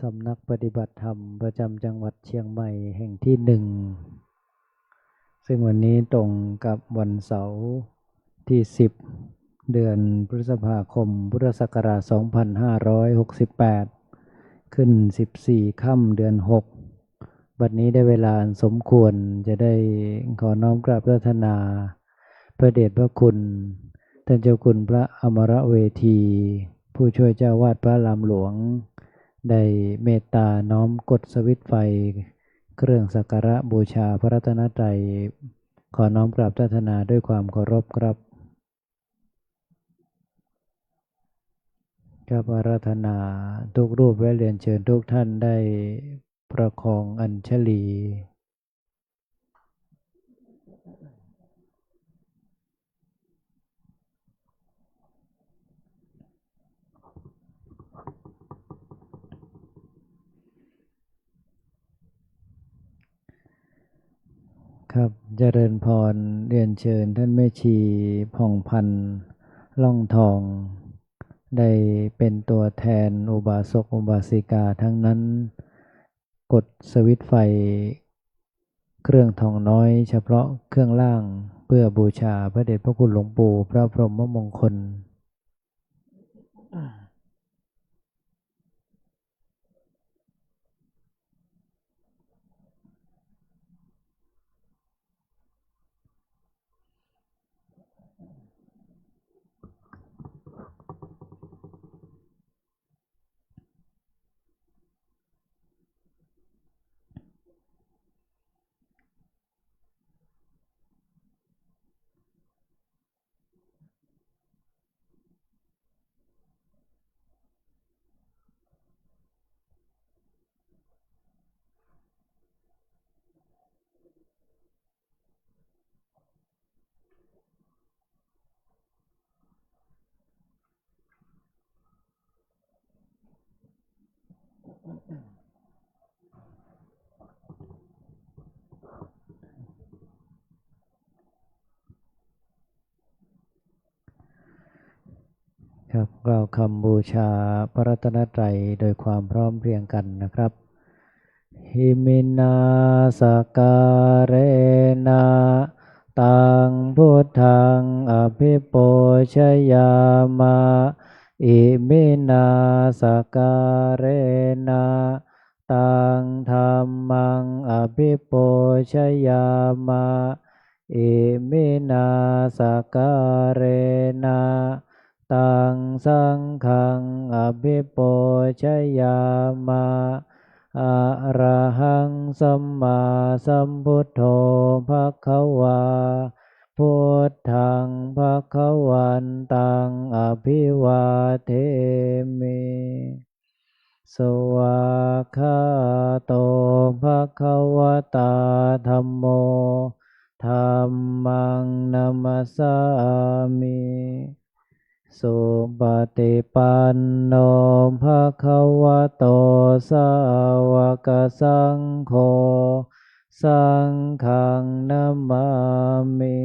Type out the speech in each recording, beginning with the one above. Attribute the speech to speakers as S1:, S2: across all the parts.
S1: สำนักปฏิบัติธรรมประจำจังหวัดเชียงใหม่แห่งที่หนึ่งซึ่งวันนี้ตรงกับวันเสาร์ที่10เดือนพฤษภาคมพุทธศักราช2568ขึ้น14ค่ำเดือน6บัดนี้ได้เวลาอันสมควรจะได้ขอน้อมกราบพระธนาพระเดชพระคุณท่านเจ้าคุณพระอมรเวทีผู้ช่วยเจ้าวาดพระรามหลวงได้เมตตาน้อมกดสวิตช์ไฟเครื่องสักการะบูชาพระรัตนตรัยขอน้อมกราบพระธนาด้วยความเคารพครับครับอาราธนาทุกรูปและเรียนเชิญทุกท่านได้ประคองอัญชลีครับเจริญพรเรียนเชิญท่านแม่ชีผ่องพันธ์ล่องทองได้เป็นตัวแทนอุบาสกอุบาสิกาทั้งนั้นกดสวิตช์ไฟเครื่องทองน้อยเฉพาะเครื่องล่างเพื่อบูชาพระเดชพระคุณหลวงปู่พระพรหมมงคลครับกล่าวคำบูชาพระรัตนตรัยโดยความพร้อมเพรียงกันนะครับหิมินาสการเรนะตังพุทธังอภิปูชยามะอิมินาสการเรนะตังธัมมังอภิปูชยามะอิมินาสการเรนะตังสังฆังอภิปูชยามะอะระหังสัมมาสัมพุทโธภควาพุทธังภควันตังอภิวาเทมิสวากขาโตภควตาธัมโมธัมมังนัมมัสสามิสุปฏิปันโนภะคะวะโตสาวกสังโฆสังฆังนามามิ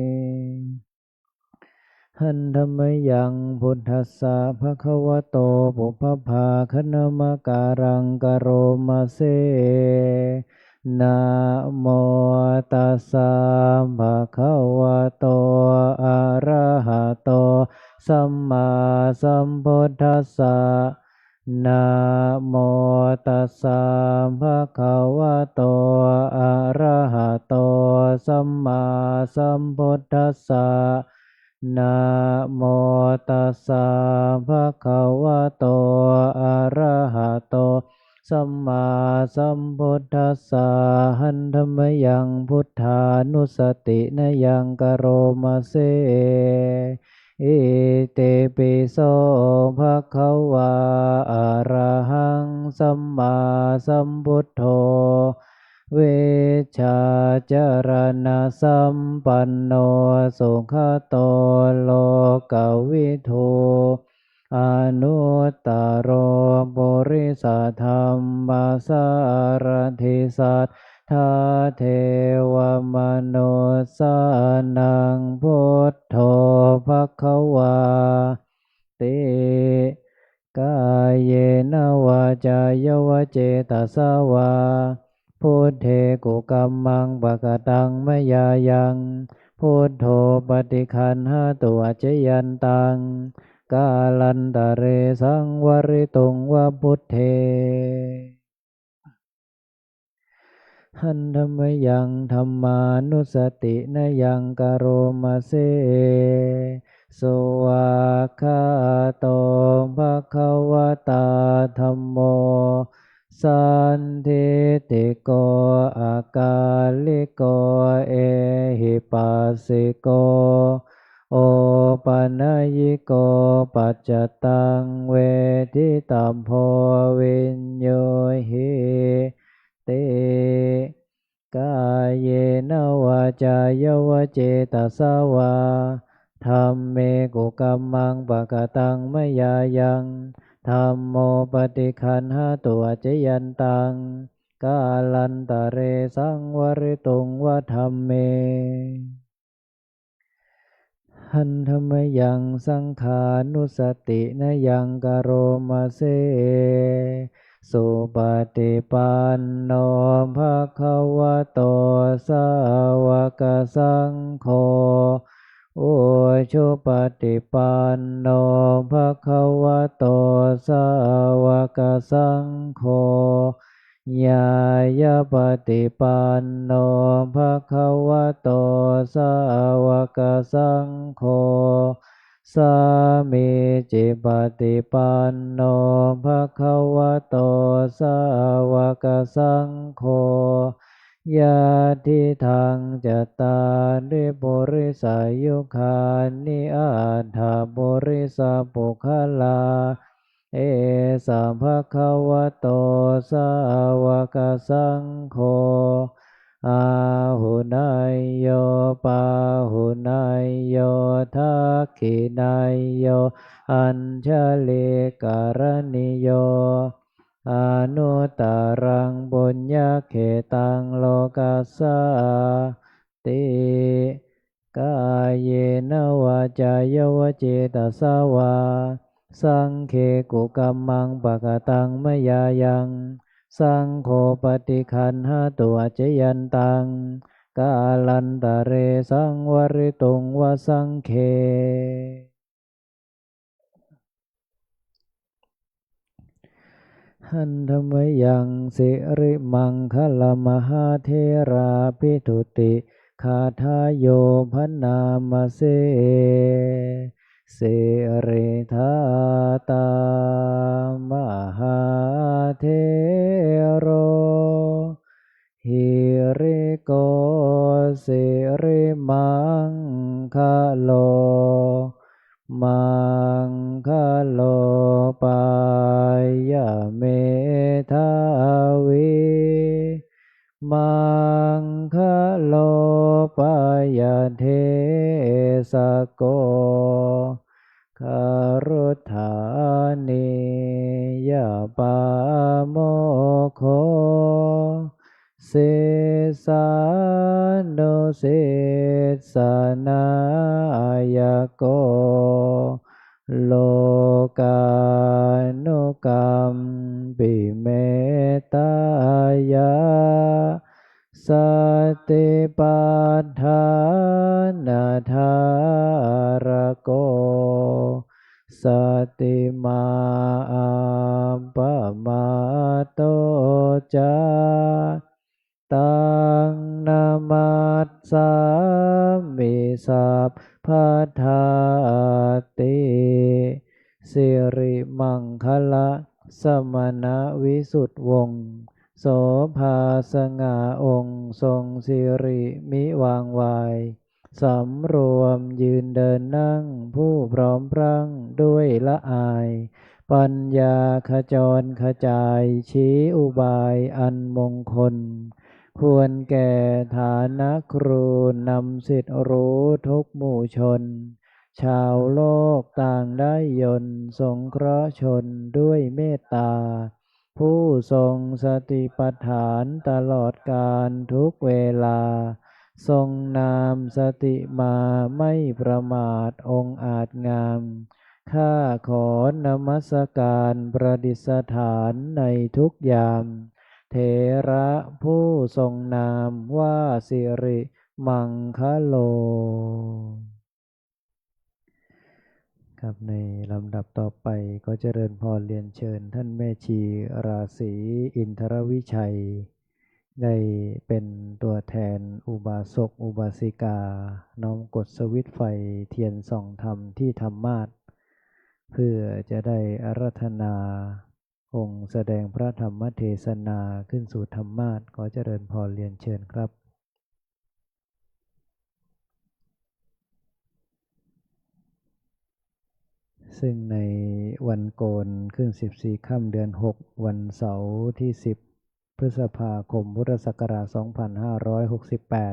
S1: หันธรรมยังพุทธัสสะภะคะวะโตปุพพาคณมการังกโรมาเซนะโมตัสสะภะคะวะโตอะระหะโตสัมมาสัมพุทธัสสะนะโมตัสสะภะคะวะโตอะระหะโตสัมมาสัมพุทธัสสะนะโมตัสสะภะคะวะโตอะระหะโตสัมมาสัมพุทธัสสะหันธรรมยังพุทธานุสตินยังกโรมาเซอิติปิโสภะคะวาอะระหังสัมมาสัมพุทโธเวชาจารณะสัมปันโนสุขโตโลกวิทูอนุตตรปุริสธรรมสารถิสัทธาเทวมนุสสานังพุทโธภควาติ กายเยนวาจายวเจตสาวาพุทเทกุกัมมังปะกตังมยายังพุทโธปฏิคันหาตัวเจยันตังกาลันตะเรสังวริตุงวะพุทเทหันธรรมยังธรรมานุสตินยังกโรมาเซสุวาคาโตภะคะวะตาธัมโมสันทิติโกอากาลิโกเอหิปัสสิโกโอปัญญิโกปัจจตังเวทิตัมโพวินโยหิเตกายเยนวาจายวเจตสาวาธัมเมกุกัมมังปะกตังมยายังธัมโมปฏิคันหาตัวเจยันตังกาลันตะเรสังวริตุงวะธัมเมหันธรรมยังสังขานุสตินยังกโรมาเซสุปฏิปันโนภะคะวะโตสาวกสังโฆอุชุปฏิปันโนภะคะวะโตสาวกสังโฆญาญาปฏิปันโนภะคะวะโตสาวกสังโฆสามิจิปฏิปันโนภะคะวะโตสาวกสังโฆญาทิทังจตาริปุริสายุคานิอัฏฐปุริสปุคลาเอสัมภะคะวะโตสาวกสังโฆอาหุนายโยปาหุนายโยทักขินายโยอัญชลิการณิโยอนุตตรังบุญญาเขตังโลกัสสาติกายเยนวาจายวเจตสาวาสังเคกุกัมมังปะกตังมยายังสังโฆปฏิคันหาตัวเจยันตังกาลันตะเรสังวริตุงวสังเคหันธรรมยังสิริมังคลมหาเทราปิทุติคาทายโยพนามเสสิริธาตามหาเทโรหิริโกสิริมังคโลมังคโลปายาเมทาวิมังคโลปายาเทสโกคารุธานิยาปาโมโคเสสานุเสสนายโกโลกานุกัมปิเมตายาสติปัฏฐานาทารโกสติมาอัปปมาโตจาตังนามัสสามิสัพพัทธาติสิริมังคละสมณวิสุทธวงศ์โสภาสง่าองค์ทรงสิริมิวางวายสำรวมยืนเดินนั่งผู้พร้อมพรั่งด้วยละอายปัญญาขจรขจายชี้อุบายอันมงคลควรแก่ฐานะครูนำสิทธิรู้ทุกหมู่ชนชาวโลกต่างได้ยนต์สงเคราะห์ชนด้วยเมตตาผู้ทรงสติปัฏฐานตลอดกาลทุกเวลาทรงนามสติมาไม่ประมาทองค์อาจงาม ข้าขอนมัสการประดิษฐานในทุกยามเถระผู้ทรงนามว่าสิริมังคโลครับในลำดับต่อไปก็เจริญพรเรียนเชิญท่านแม่ชีราศีอินทรวิชัยได้เป็นตัวแทนอุบาสกอุบาสิกาน้อมกดสวิตช์ไฟเทียนส่องธรรมที่ธรรมาสน์เพื่อจะได้อาราธนาองค์แสดงพระธรรมเทศนาขึ้นสู่ธรรมาสน์ขอเจริญพรเรียนเชิญครับซึ่งในวันโกนขึ้น14ค่ำเดือน6วันเสาร์ที่10พฤษภาคมพุทธศักราช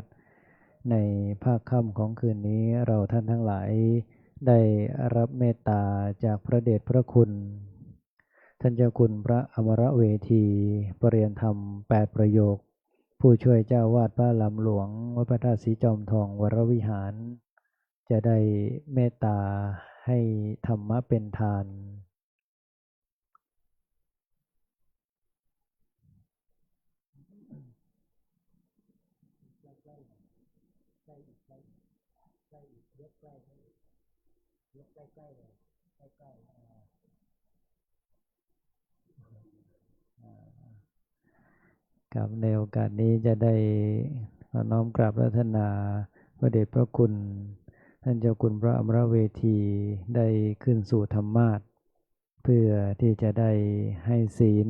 S1: 2568ในภาคค่ำของคืนนี้เราท่านทั้งหลายได้รับเมตตาจากพระเดชพระคุณท่านเจ้าคุณพระอมรเวทีปรริยนธรรม8ประโยคผู้ช่วยเจ้าวาดพระลำหลวงวัดพระธาตุสีจอมทองวรวิหารจะได้เมตตาให้ธรรมะเป็นทานกับในโอกาสนี้จะได้ขอน้อมกราบรัตนาพระเดชพระคุณท่านเจ้าคุณพระอมรเวทีได้ขึ้นสู่ธรรมาสน์เพื่อที่จะได้ให้ศีล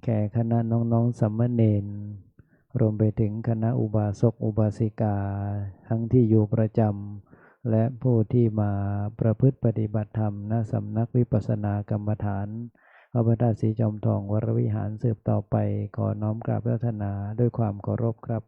S1: แก่คณะน้องๆสามเณรรวมไปถึงคณะอุบาสกอุบาสิกาทั้งที่อยู่ประจำและผู้ที่มาประพฤติปฏิบัติธรรมณสำนักวิปัสสนากรรมฐานวัดพระธาตุสีจอมทองวรวิหารสืบต่อไปขอน้อมกราบพระธนาด้วยความเคารพครับ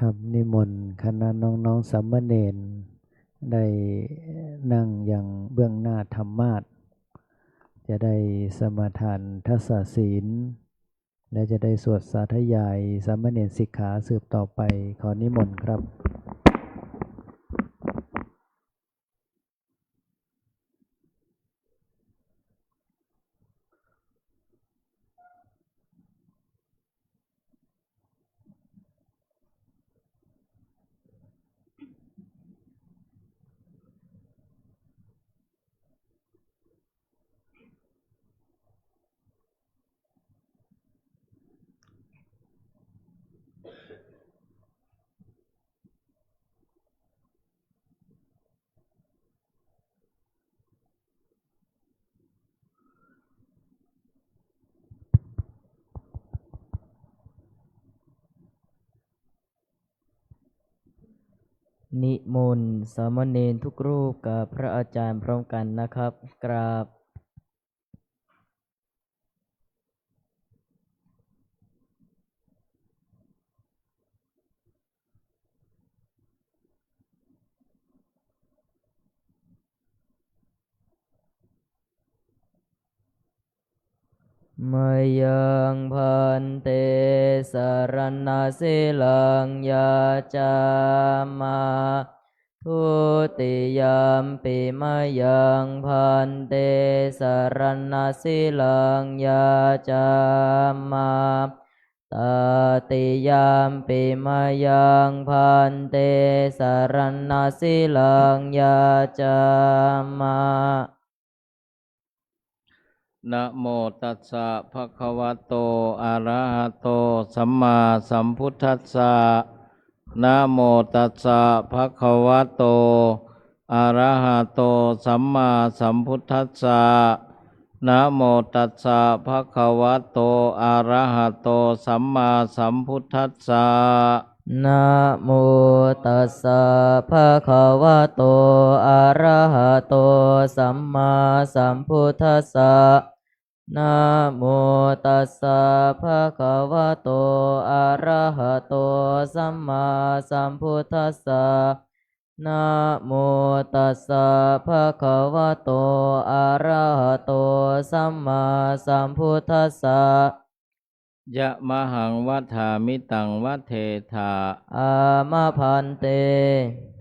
S1: ครับนิมนต์คณะน้องๆสามเณรได้นั่งอย่างเบื้องหน้าธรรมาสน์จะได้สมาทานทักษศีลและจะได้สวดสาธยายสามเณรสิกขาสืบต่อไปขอนิมนต์ครับ
S2: นิมนต์สามเณรทุกรูปกับพระอาจารย์พร้อมกันนะครับกราบมายังพันเตสรณะสิลังยาจามาทุติยามปิมายังพันเตสรณะสิลังยาจามาตติยามปิมายังพันเตสรณะสิลังยาจามา
S3: นะโมตัสสะภะคะวะโตอะระหะโตสัมมาสัมพุทธัสสะนะโมตัสสะภะคะวะโตอะระหะโตสัมมาสัมพุทธัสสะนะโมตัสสะภะคะวะโตอะระหะโตสัมมาสัมพุทธัสสะ
S2: นะโมตัสสะภะคะวะโตอะระหะโตสัมมาสัมพุทธัสสะ นะโมตัสสะภะคะวะโตอะระหะโตสัมมาสัมพุทธัสสะนะโมตัสสะภะคะวะโตอะระหะโตสัมมาสัมพุทธัสสะ
S3: ยะมหังวัฏามิตังวัเทธา
S2: อามาพันเต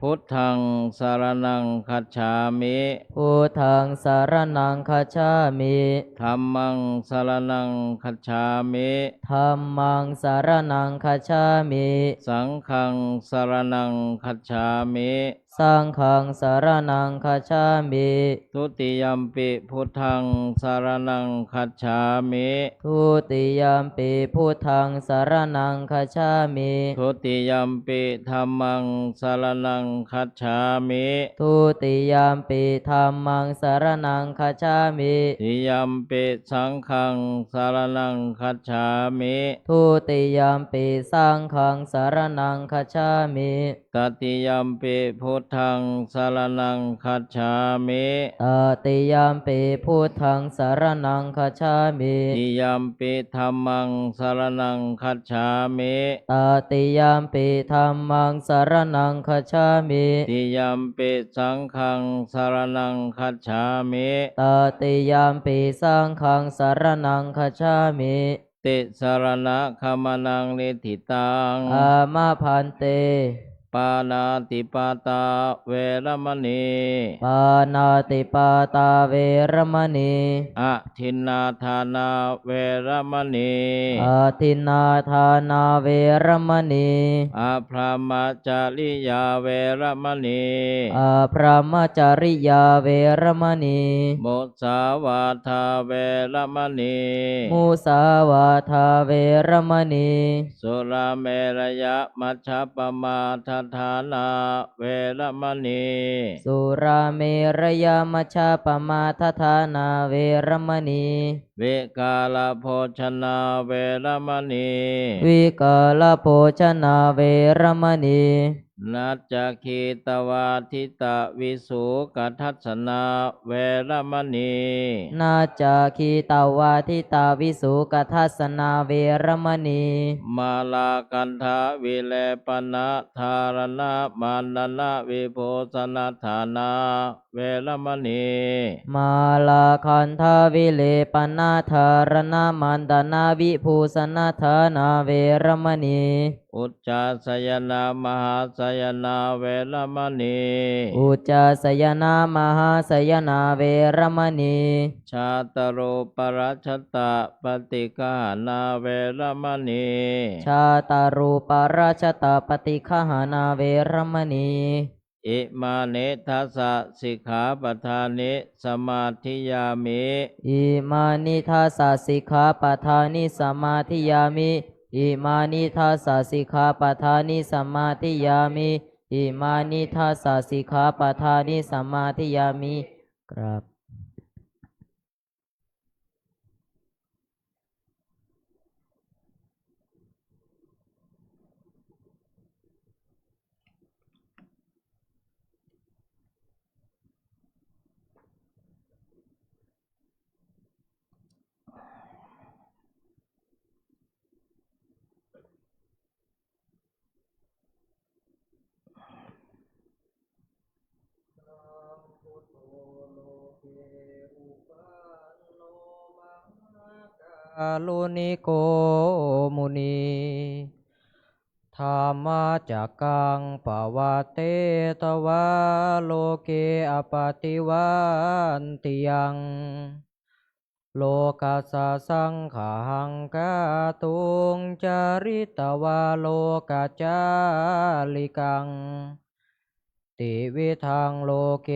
S3: พุทธังสารนังคัจฉามิ
S2: พุทธังสารนังคัจฉามิ
S3: ธัมมังสารนังคัจฉามิ
S2: ธัมมังสารนังคัจฉามิ
S3: สังฆังสารนังคัจฉามิ
S2: สังฆังสารนังคัจฉามิ
S3: ทุติยัมปิพุทธังสารนังคัจฉามิ
S2: ทุติยามปิพุทธังสารนังคัจฉามิ
S3: ทุติยัมปิธัมมังสารนังคัจฉามิ
S2: ทุติยามปิธัมมังสารนังคัจฉามิ
S3: ติยัมปิสังฆังสารนังคัจฉามิ
S2: ทุติยามปิสังฆังสารนังคัจฉามิ
S3: ตติยัมปิพุทธังสารนังคัจฉามิ
S2: ตติยามปิพุทธังสารนังคัจฉามิ
S3: ติยัมปิธัมมังสารนังคัจฉามิ
S2: ตติยามปิธัมมังสารนังคัจฉามิ
S3: ติยัมปิสังฆังสารนังคัจฉามิ
S2: ตติยามปิสังฆังสารนังคัจฉามิ
S3: ติสารณะขมนังนิธิตัง
S2: อามาพันเต
S3: ปานาติปาตาเวรมณี
S2: ปานาติปาตาเวรมณี
S3: อะทินนาทานาเวรมณี
S2: อาทินนาทานาเวรมณี
S3: อาพรหมจาริยาเวรมณี
S2: อาพระมจาริยาเวรมณี
S3: โมสาวาทาเวรมณี
S2: มุสาวาทาเวรมณี
S3: สุราเมรยะมัชฌัปปมาทฐานาเวรมณี
S2: สุราเมรยมัชฌัปปมาทฐานาเวรมณี
S3: เวกาลโภชนาเวรมณี
S2: วิกาลโภชนาเวรมณี
S3: นัจจคีตวาทิตะวิสุกัทัสสนาเวรมณี
S2: นาจาคีตาวาทิตาวิสุกัทัสสนาเวรมณี
S3: มาลากันทาวิเลปนะธารณะมานนะวิโภสนัฐานาเวรมณี
S2: มาลาคันทาวิเลปนาธารณมันดานาวิภูสนาธานาเวรมณี
S3: อุจจาสยนามหาสยนาเวรมณี
S2: อุจจาสยนามหาสยนาเวรมณี
S3: ชาตโรปรัชตะปฏิกานาเวรมณี
S2: ชาตารูปราชตาปฏิคหานาเวรมณี
S3: อิมาเนทัสสะสิกขาปทานิสมาธิยามิ
S2: อิมานิทัสสะสิกขาปทานิสมาธิยามิอิมานิทัสสะสิกขาปทานิสมาธิยามิอิมานิทัสสะสิกขาปทานิสมาธิยามิครับอาลุนิโกมุนีธรรมจักกังปวัตเตตวาโลเกอปติวันติยังโลกัสสะสังขาหังกาตุงจาริตวาโลกัจจาลิกังติวิทังโลเก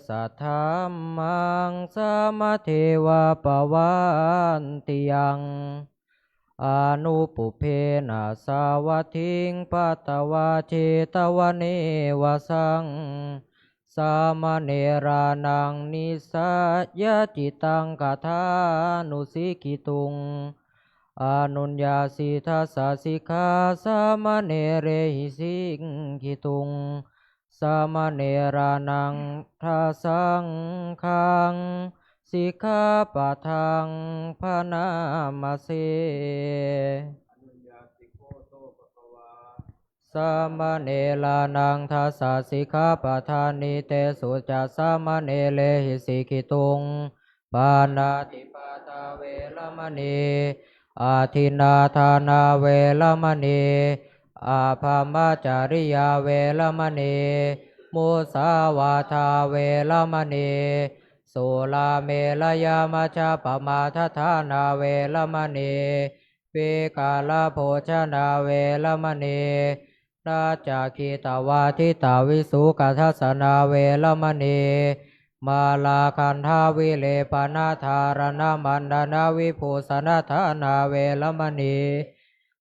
S2: สัทธัมมังสมเทวะปวันติยังอนุปุเพนะสาวัตถิงปัตตวาเจตวเนวสังสามเนรานังนิสัยจิตังกถานุสิกิตุงอนุญญาสิทัสสะสิกขาสามเนเรหิสิงกิตุงสามเนรานังทัสังขัง สิกขาปะทังพนามาเสสามเณรนังทัสสะสิกขาปะทานิเตสุจัสสามเณเลหิสิกิตุงปานาติปาตาเวรมณีอาทินนาทานาเวรมณีอาภามจาริยาเวรมณีมุสาวาทาเวรมณีสุลาเมลยามัชฌปมาทฐานาเวรมณีวิกาลโภชนาเวรมณีนาจากขีตาวาทิตาวิสุกัสสนาเวรมณีมาลาคันทาวิเลปนาธารณมันดานาวิภูสนาธานาเวรมณี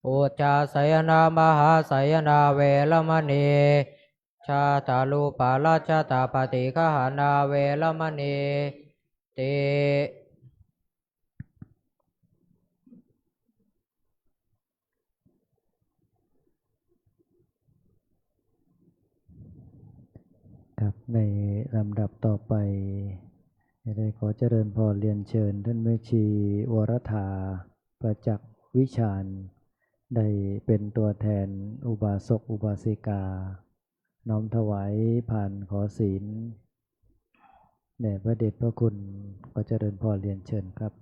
S2: อุจจาสยนามหาสยนาเวรมณีชาตาลูปาลชาตาปฏิฆหานาเวรมณีติ
S1: ครับในลำดับต่อไปได้ขอเจริญพรเรียนเชิญท่านแม่ชีวรธาประจักษ์วิชาญได้เป็นตัวแทนอุบาสกอุบาสิกาน้อมถวายผ่านขอศีลแด่พระเดชพระคุณขอเจริญพรเรียนเชิญครับ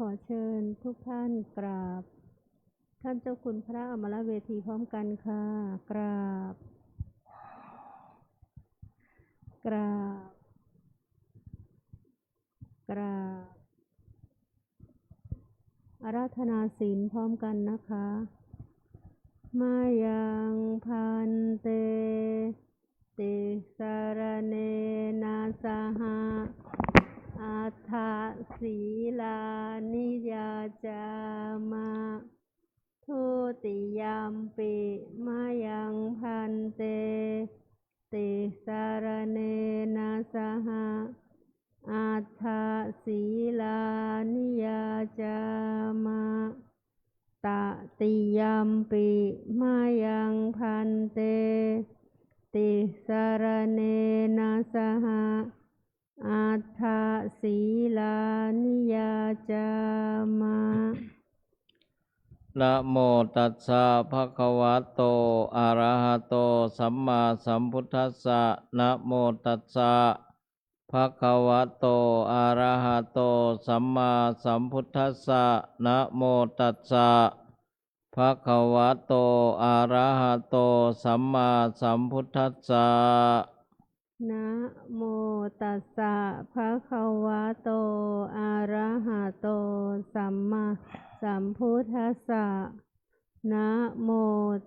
S4: ขอเชิญทุกท่านกราบท่านเจ้าคุณพระอมรเวทีพร้อมกันค่ะกราบกราบกราบอาราธนาศีลพร้อมกันนะคะมายังพันเตติสารเนนะสหะอัฏฐศีลานิยาจามะทุติยัมปิมายังพันเตติสารเนนะสหะอัฏฐศีลานิยาจามะตติยัมปิมายังพันเตติสารเนนะสหะอัฏฐศีลานิยาจามะ
S3: นะโมตัสสะภะคะวะโตอะระหะโตสัมมาสัมพุทธัสสะนะโมตัสสะภะคะวะโตอะระหะโตสัมมาสัมพุทธัสสะนะโมตัสสะภะคะวะโตอะระหะโตสัมมาสัมพุทธัสสะ
S4: นะโมตัสสะภะคะวะโตอะระหะโตสัมมาสัมพุทธัสสะนะโม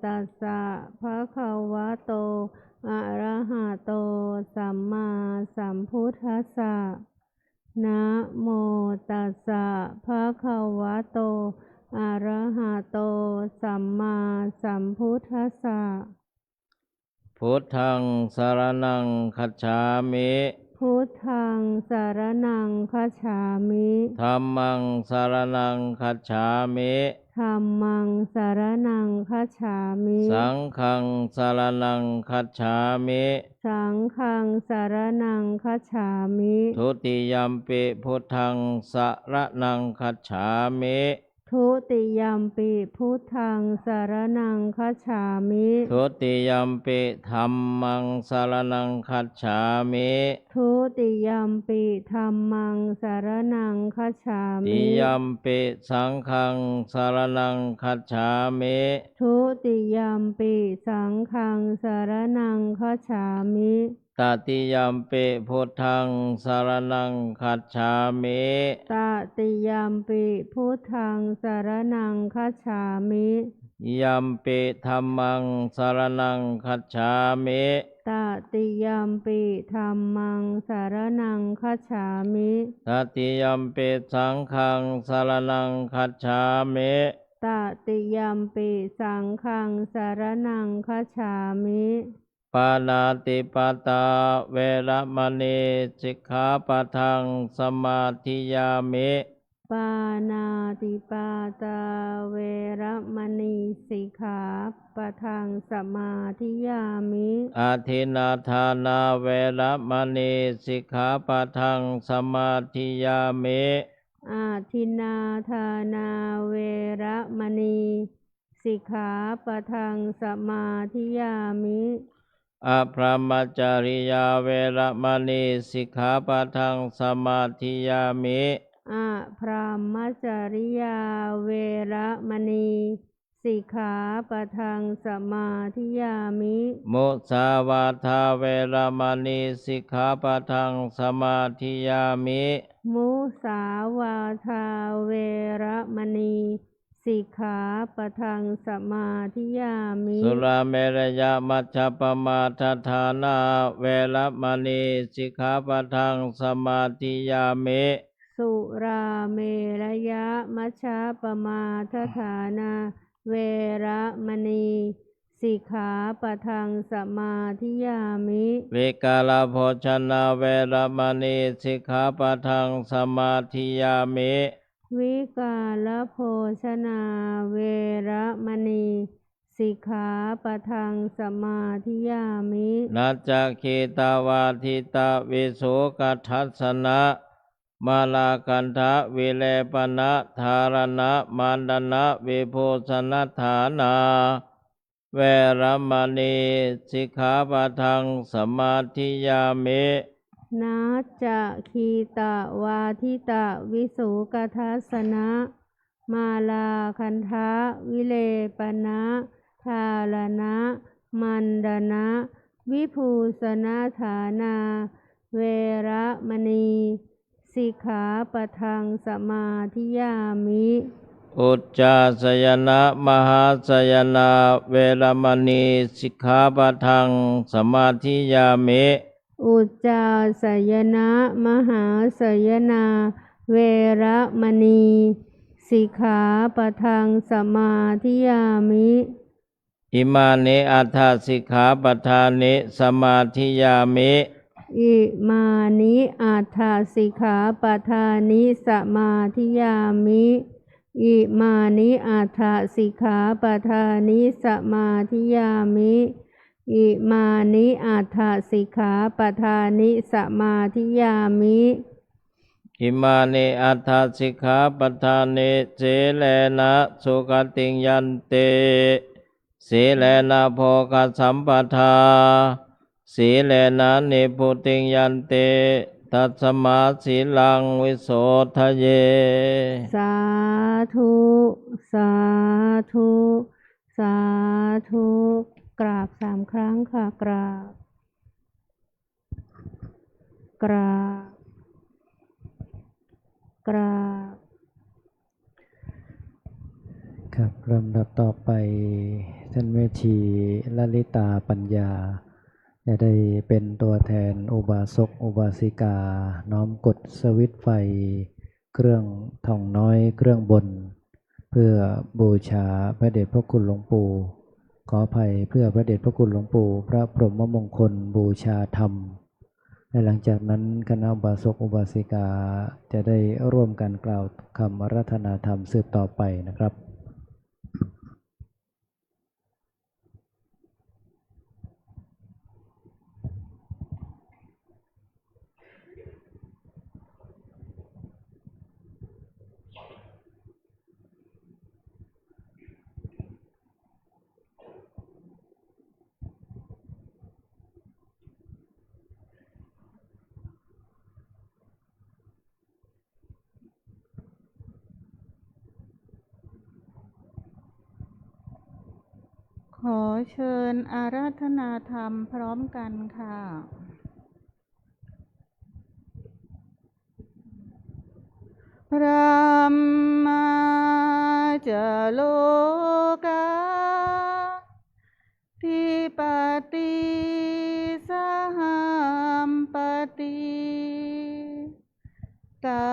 S4: ตัสสะภะคะวะโตอะระหะโตสัมมาสัมพุทธัสสะนะโมตัสสะภะคะวะโตอะระหะโตสัมมาสัมพุทธัสสะ
S3: พุทธังสรณังคัจฉามิ
S4: พุทธังสารนังคัจฉามิ
S3: ธัมมังสรณังคัจฉามิ
S4: ธัมมังสารนังคัจฉามิ
S3: สังฆังสรณังคัจฉามิ
S4: สังฆังสารนังคัจฉามิ
S3: ทุติยัมปิพุทธังสรณังคัจฉามิ
S4: ทุ ทุติยัมปิพุทธังสารนังคัจฉามิ
S3: ทุติยัมปิธัมมังสรณังคัจฉามิ
S4: ทุติยัมปิธัมมังสารนังคัจฉา
S3: ติ
S4: มิ
S3: ยัมปิสังฆังสรณังคัจฉามิ
S4: ทุติยัมปิสังฆังสารนังคัจฉามิ
S3: ตติยัมปิพุทธังสรณังคัจฉามิ
S4: ตติยัมปิพุทธังสารนังคัจฉามิ
S3: ยัมปิธัมมังสรณังคัจฉามิ
S4: ตติยัมปิธัมมังสารนังคัจฉามิ
S3: ตติยัมปิสังฆังสรณังคัจฉามิ
S4: ตติยัมปิสังฆังสารนังคัจฉามิ
S3: ปานาติปาตาเวรมณีสิกขาปะทังสมาธิยามิ
S4: ปานาติปาตาเวระมณีสิกขาปะทังสมาธิยามิ
S3: อาทินนาทานาเวรมณีสิกขาปะทังสมาธิยามิ
S4: อาทินนาทานาเวระมณีสิกขาปะทังสมาธิยามิ
S3: อภรหมจริยาเวรมณีสิกขาปะทังสมาธิยามิ
S4: อะพรหมจริยาเวระมณีสิกขาปะทังสมาธิยามิ
S3: มุสาวาทาเวรมณีสิกขาปะทังสมาธิยามิ
S4: มุสาวาทาเวระมณีสิกขาปะทังสมาธิยามิ
S3: สุราเมรยมัชฌปมาทฐานาเวรมณีสิกขาปะทังสมาธิยามิ
S4: สุราเมรยะมัชฌะปมาทฐานาเวระมณีสิกขาปะทังสมาธิยามิ
S3: วิกาลโภชนาเวรมณีสิกขาปะทังสมาธิยามิ
S4: วิกาลโภชนาเวระมณีสิกขาปะทังสมาธิยามิ
S3: นัจจคีตาวาทิตาวิสุกัทธัสสนะมาลากันทะวิเลปนะธารณะมานดนะวิโภชนะฐานาเวรมณีสิกขาปะทังสมาธิยามิ
S4: นาจะคีตาวาทิตาวิสุกทัสสนะมาลาคันทะวิเลปนะทารณะมันดนะวิภูสนาฐานาเวระมณีสิกขาปะทังสมาธิยามิ
S3: อุจจาสยนะมหาสยนาเวรมณีสิกขาปะทังสมาธิยามิ
S4: อุจจาสยนะมหาสยนาเวระมณีสิกขาปะทังสมาธิยามิ
S3: อิมานิอัฏฐสิกขาปทานิสมาธิยามิ
S4: อิมานิอัฏฐสิกขาปทานิสมาธิยามิอิมานิอัฏฐสิกขาปทานิสมาธิยามิอิมานิอัฏฐสิกขาปทานิสมาธิยามิ
S3: อิมานิอัฏฐสิกขาปทานิเสเลนะสุขติงยันเตสีเลนะโภคสัมปทาสีเลนะนิพพุติงยันเตตัสมาสีลังวิโสทะเย
S4: สาธุสาธุสาธุกราบ3 ครั้งค่ะกราบกราบกราบ
S1: ครับลำดับต่อไปท่านแม่ชีลลิตาปัญญาจะได้เป็นตัวแทนอุบาสกอุบาสิกาน้อมกดสวิตช์ไฟเครื่องทองน้อยเครื่องบน เพื่อบูชาพระเดชพระคุณหลวงปู่ขออภัยเพื่อพระเดชพระคุณหลวงปู่พระพรหมมงคลบูชาธรรมและหลังจากนั้นคณะอุบาสกอุบาสิกาจะได้ร่วมกันกล่าวคำอาราธนาธรรมสืบต่อไปนะครับ
S5: เชิญอาราธนาธรรมพร้อมกันค่ะพระมาจโลกาทิปติสหัมปติกา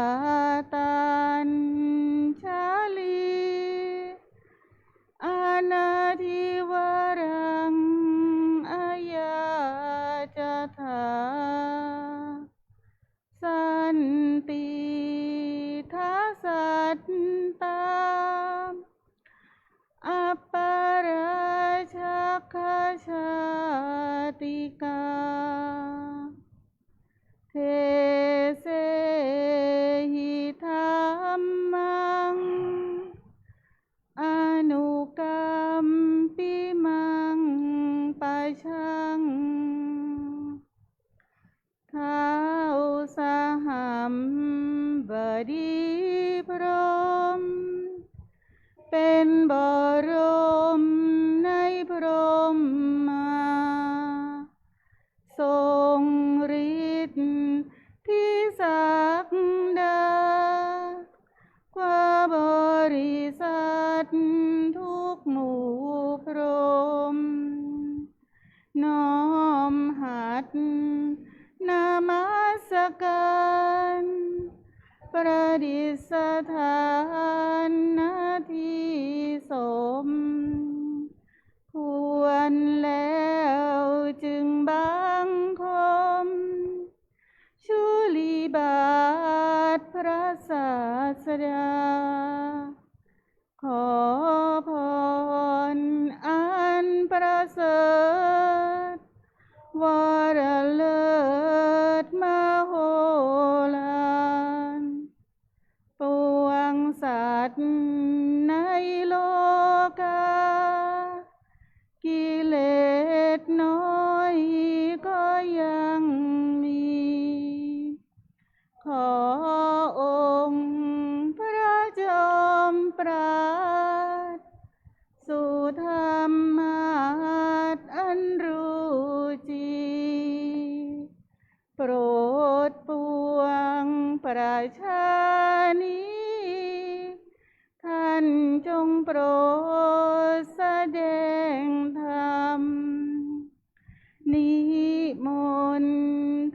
S5: ตัญชลีอนาทิวรังอายาจถาสันติทัสสัตตาอัปปราชักขชาติกาเทเสหิธัมมังอนุกัมปิมังปัจฉังท้าวสหัมบดีพรหมเป็นบรมในพรหมาทรงฤทธิ์ที่ศักดาความบริสัทธิ์ทุกหมู่พรหมน้อมหัตถ์นามัสการประดิษฐานณที่สมควรแล้วจึงบังคมชุลีบาทพระศาสดาขอพรอันประเสริฐวรเลิศมโหฬารปวงสัตว์ในโลกากิเลสน้อยก็ยังมีขอองค์พระจอมปราดสู่ธรรมาสอันรู้จริงโปรดปวงประชานีท่านจงโปรดแสดงธรรมนิมนต์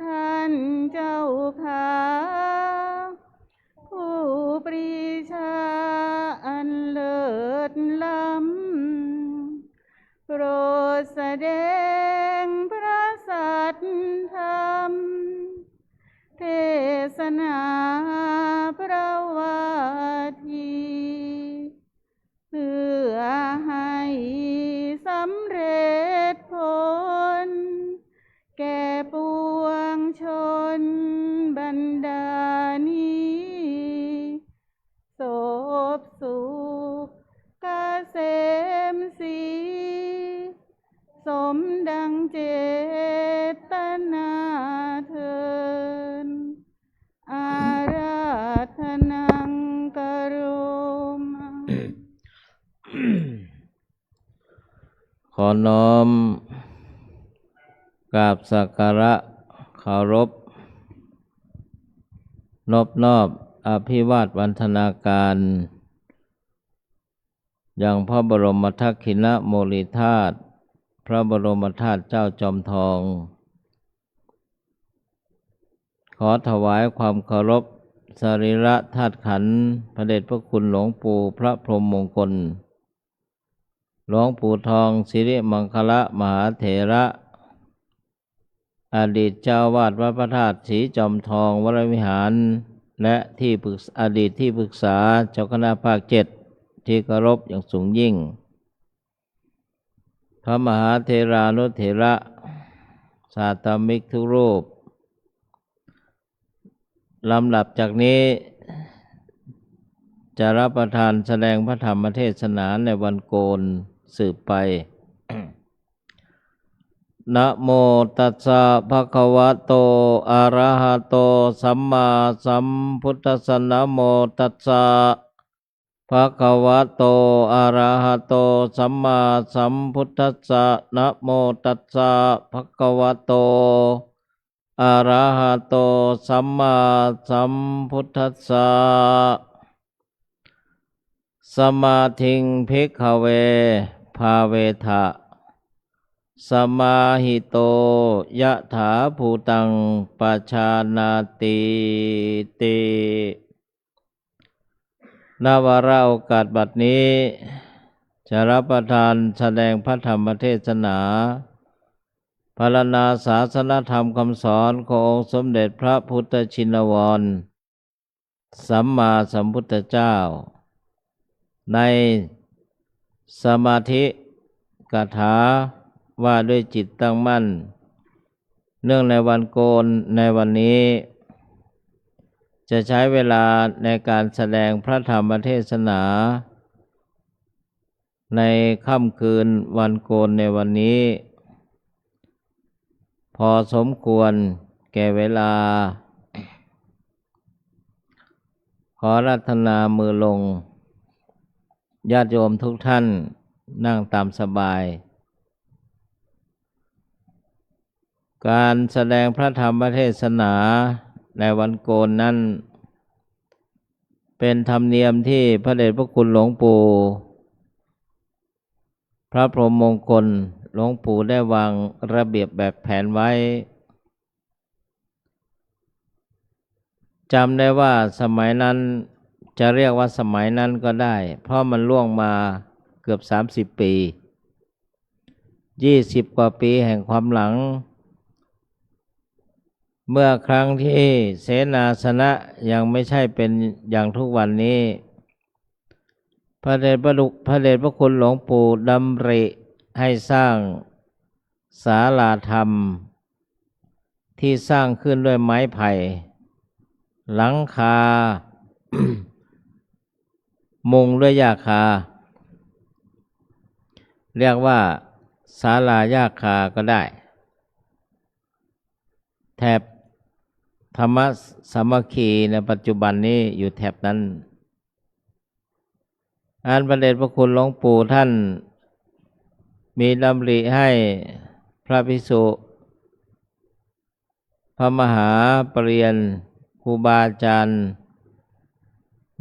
S5: ท่านเจ้าขาผู้ปรีชาอันเลิศล้ำโปรดแสดงพระสัทธรรมเทศนาพระวาทีเพื่อให้สำเร็จผลแก่ปวงชนบรรดานี้ศพสุขเกษมศรีสมดังเจตนาเทินอาราธนังกโรมัง
S3: ขอน้อมกราบสักการะเคารพนอบนอบอภิวาทวันธนาการอย่างพระบรมทักขิณโมลีธาตุพระบรมธาตุเจ้าจอมทอง ขอถวายความเคารพสรีระธาตุขันธ์พระเดชพระคุณหลวงปู่พระพรหมมงคลหลวงปู่ทองสิริมังคละมหาเถระอดีตเจ้าวาดวัดพระธาตุศรีจอมทองวรวิหารและอดีตที่ปรึกษาเจ้าคณะภาค 7ที่เคารพอย่างสูงยิ่งพระมหาเถรานุเถระสาธมิกทุกรูปลำดับจากนี้จะรับประทานแสดงพระธรรมเทศนาในวันโกนสืบไป นะโมตัสสะภะคะวะโตอะระหะโตสัมมาสัมพุทธัสสะนะโมตัสสะ ภะคะวะโตอะระหะโตสัมมาสัมพุทธัสสะนะโมตัสสะภะคะวะโตอะระหะโตสัมมาสัมพุทธัสสะสมาธิงภิกขเวภาเวทะสมาหิโตยะถาภูตังปัจฉานาติติณวาระโอกาสบัดนี้จะรับประทานแสดงพระธรรมเทศนาพรรณนาศาสนธรรมคำสอนขององค์สมเด็จพระพุทธชินวรสัมมาสัมพุทธเจ้าในสมาธิกถาว่าด้วยจิตตั้งมั่นเนื่องในวันโกนในวันนี้จะใช้เวลาในการแสดงพระธรรมเทศนาในค่ำคืนวันโกนในวันนี้พอสมควรแก่เวลาขอรัตนามือลงญาติโยมทุกท่านนั่งตามสบายการแสดงพระธรรมเทศนาในวันโกนนั้นเป็นธรรมเนียมที่พระเดชพระคุณหลวงปู่พระพรหมมงคลหลวงปู่ได้วางระเบียบแบบแผนไว้จำได้ว่าสมัยนั้นจะเรียกว่าสมัยนั้นก็ได้เพราะมันล่วงมาเกือบ30 ปี20 กว่าปีแห่งความหลังเมื่อครั้งที่เสนาสนะยังไม่ใช่เป็นอย่างทุกวันนี้พระเดชพระคุณหลวงปู่ดำริให้สร้างศาลาธรรมที่สร้างขึ้นด้วยไม้ไผ่หลังคา มุงด้วยหญ้าคาเรียกว่าศาลาหญ้าคาก็ได้แถบธรรมสามัคคีในปัจจุบันนี้อยู่แถบนั้นอันพระเดชพระคุณหลวงปู่ท่านมีดำริให้พระภิกษุพระมหาปรริญญาครูบาอาจารย์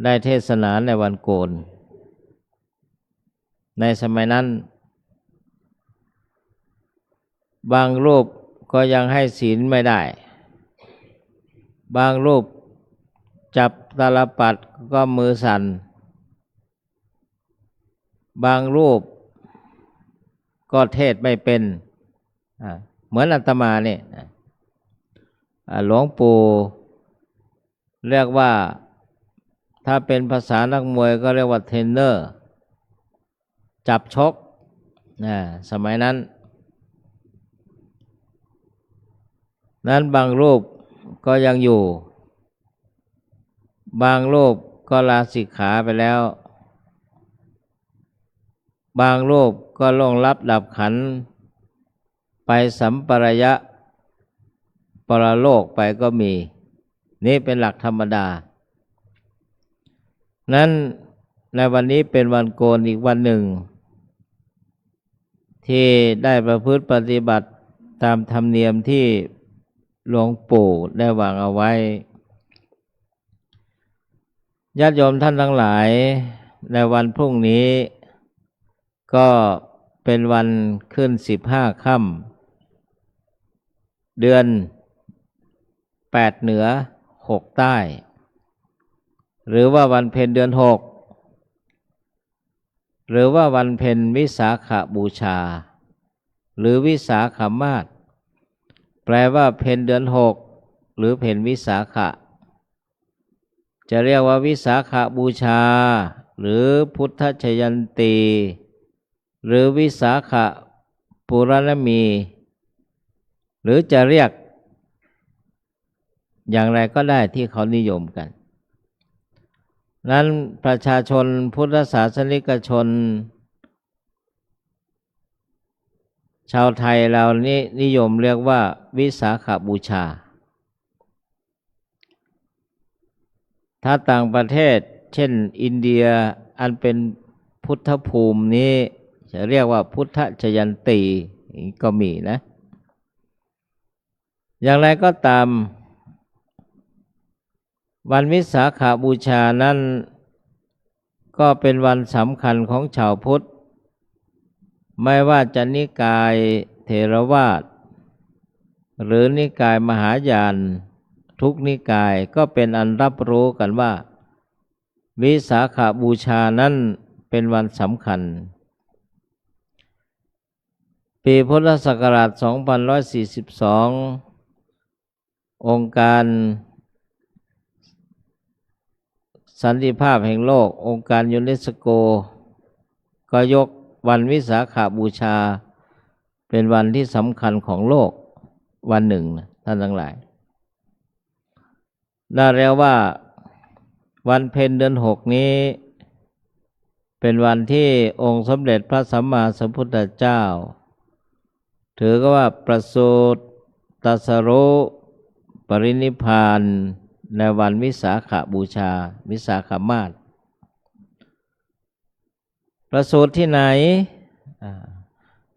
S3: ได้เทศนาในวันโกนในสมัยนั้นบางรูปก็ยังให้ศีลไม่ได้บางรูปจับตาลปัดก็มือสั่นบางรูปก็เทศไม่เป็นเหมือนอาตมาเนี่ยหลวงปู่เรียกว่าถ้าเป็นภาษานักมวยก็เรียกว่าเทรนเนอร์จับชกสมัยนั้นบางรูปก็ยังอยู่บางรูปก็ลาสิกขาไปแล้วบางรูปก็ล่วงลับดับขันธ์ไปสัมปรายะปรโลกไปก็มีนี่เป็นหลักธรรมดานั้นในวันนี้เป็นวันโกนอีกวันหนึ่งที่ได้ประพฤติปฏิบัติตามธรรมเนียมที่หลวงปู่ได้วางเอาไว้ญาติโยมท่านทั้งหลายในวันพรุ่งนี้ก็เป็นวันขึ้น15 ค่ำเดือน8เหนือ6ใต้หรือว่าวันเพ็ญเดือน6หรือว่าวันเพ็ญวิสาขบูชาหรือวิสาขมาสแปลว่าเพ็ญเดือน6หรือเพ็ญวิสาขะจะเรียกว่าวิสาขบูชาหรือพุทธชยันตีหรือวิสาขปุรณมีหรือจะเรียกอย่างไรก็ได้ที่เขานิยมกันนั้นประชาชนพุทธศาสนิกชนชาวไทยเรานี่นิยมเรียกว่าวิสาขบูชาถ้าต่างประเทศเช่นอินเดีย อันเป็นพุทธภูมินี้จะเรียกว่าพุทธชยันตีก็มีนะ อย่างไรก็ตามวันวิสาขบูชานั้นก็เป็นวันสำคัญของชาวพุทธไม่ว่าจะนิกายเถรวาทหรือนิกายมหายานทุกนิกายก็เป็นอันรับรู้กันว่าวิสาขบูชานั้นเป็นวันสำคัญปีพุทธศักราช 2142 องค์การสันติภาพแห่งโลกองค์การยูเนสโกก็ยกวันวิสาขบูชาเป็นวันที่สำคัญของโลกวันหนึ่งนะท่านทั้งหลายน่าแล้วว่าวันเพ็ญเดือน6นี้เป็นวันที่องค์สมเด็จพระสัมมาสัมพุทธเจ้าถือก็ว่าประสูติตรัสรู้ปรินิพพานในวันวิสาขบูชาวิสาขมาสประสูติที่ไหน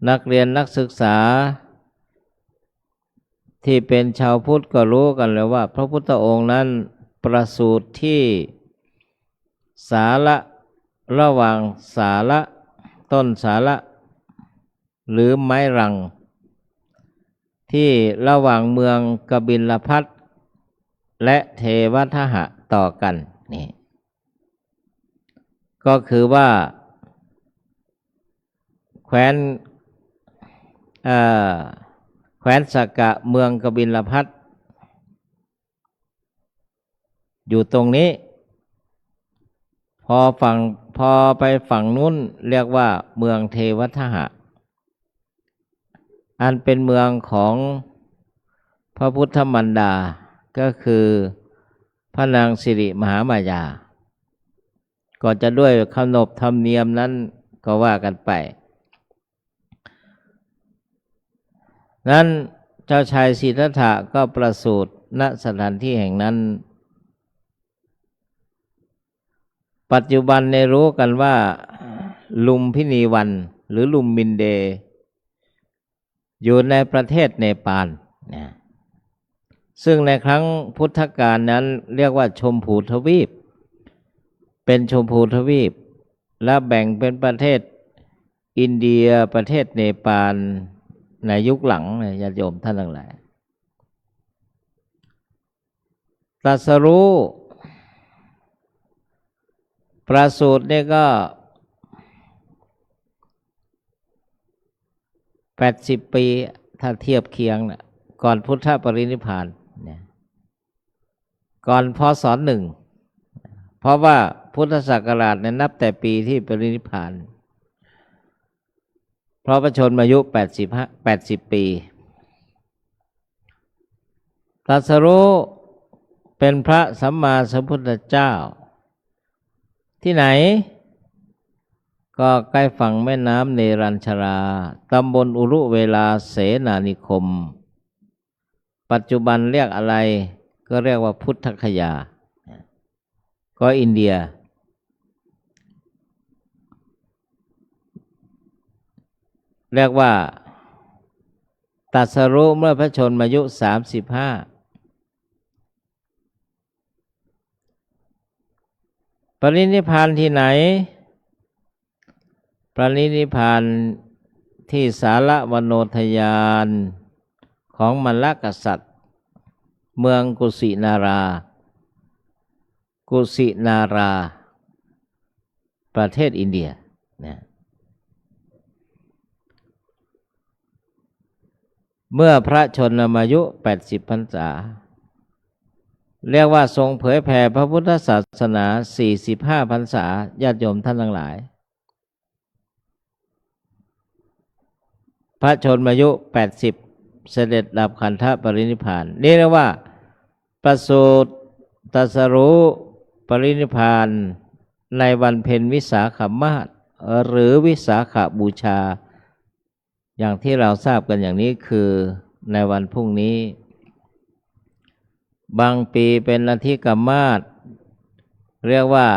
S3: นักเรียนนักศึกษาที่เป็นชาวพุทธก็รู้กันเลยว่าพระพุทธองค์นั้นประสูติที่สาระระหว่างสาระต้นสาระหรือไม้รังที่ระหว่างเมืองกบิลพัสดุและเทวทหะต่อกันนี่ก็คือว่าแคว้นสักกะเมืองกบิลพัสดุอยู่ตรงนี้พอไปฝั่งนู้นเรียกว่าเมืองเทวทหะอันเป็นเมืองของพระพุทธมารดาก็คือพระนางสิริมหามายาก็จะด้วยขนบธรรมเนียมนั้นก็ว่ากันไปนั้นเจ้าชายสิทธัตถะก็ประสูติณสถานที่แห่งนั้นปัจจุบันในรู้กันว่าลุมพินีวันหรือลุมมินเดอยู่ในประเทศเนปาลนะซึ่งในครั้งพุทธกาลนั้นเรียกว่าชมพูทวีปเป็นชมพูทวีปและแบ่งเป็นประเทศอินเดียประเทศเนปาลในยุคหลังญาติโยมท่านทั้งหลายตรัสรู้ประสูตินี่ก็80 ปีถ้าเทียบเคียงนะก่อนพุทธปรินิพพานก่อนพ.ศ. 1เพราะว่าพุทธศักราชนับแต่ปีที่ปรินิพพานเพราะพระชนมายุ80 ปีตรัสรู้เป็นพระสัมมาสัมพุทธเจ้าที่ไหนก็ใกล้ฝั่งแม่น้ำเนรัญชราตำบลอุรุเวลาเสนานิคมปัจจุบันเรียกอะไรก็เรียกว่าพุทธคยาก็อินเดียเรียกว่าตรัสรู้เมื่อพระชนมายุ35ปรินิพพานที่ไหนปรินิพพานที่สาระวโนทยานของมลกษัตริย์เมืองกุสินาราประเทศอินเดียนะเมื่อพระชนมายุ80 พรรษาเรียกว่าทรงเผยแผ่พระพุทธศาสนา45 พรรษาญาติโยมท่านทั้งหลายพระชนมายุ80เสด็จดับขันธปรินิพพานนี่เรียกว่าประสูติตรัสรู้ปรินิพพานในวันเพ็ญวิสาขมาสหรือวิสาขบูชาอย่างที่เราทราบกันอย่างนี้คือในวันพรุ่งนี้บางปีเป็นอธิกมาส เรียกว่า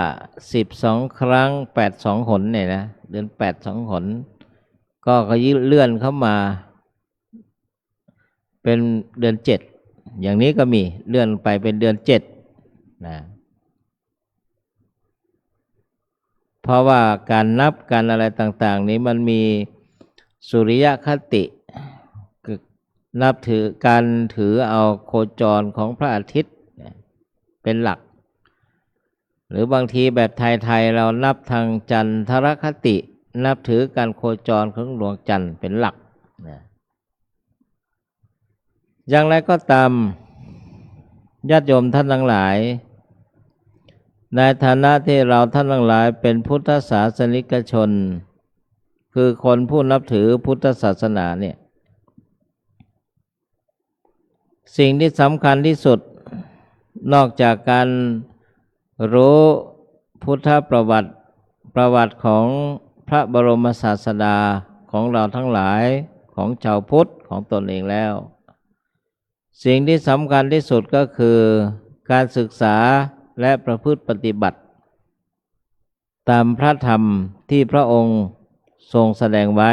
S3: 12 ครั้ง82 หนเนี่ยนะเดือน82 หนก็เลื่อนเข้ามาเป็นเดือน7อย่างนี้ก็มีเลื่อนไปเป็นเดือน7นะเพราะว่าการนับการอะไรต่างๆนี้มันมีสุริยคติคือนับถือการถือเอาโคจรของพระอาทิตย์เป็นหลักหรือบางทีแบบไทยๆเรานับทางจันทรคตินับถือการโคจรของดวงจันทร์เป็นหลักนะอย่างไรก็ตามญาติโยมท่านทั้งหลายในฐานะที่เราท่านทั้งหลายเป็นพุทธศาสนิกชนคือคนผู้นับถือพุทธศาสนาเนี่ยสิ่งที่สำคัญที่สุดนอกจากการรู้พุทธประวัติของพระบรมศาสดาของเราทั้งหลายของชาวพุทธของตนเองแล้วสิ่งที่สำคัญที่สุดก็คือการศึกษาและประพฤติปฏิบัติตามพระธรรมที่พระองค์ทรงแสดงไว้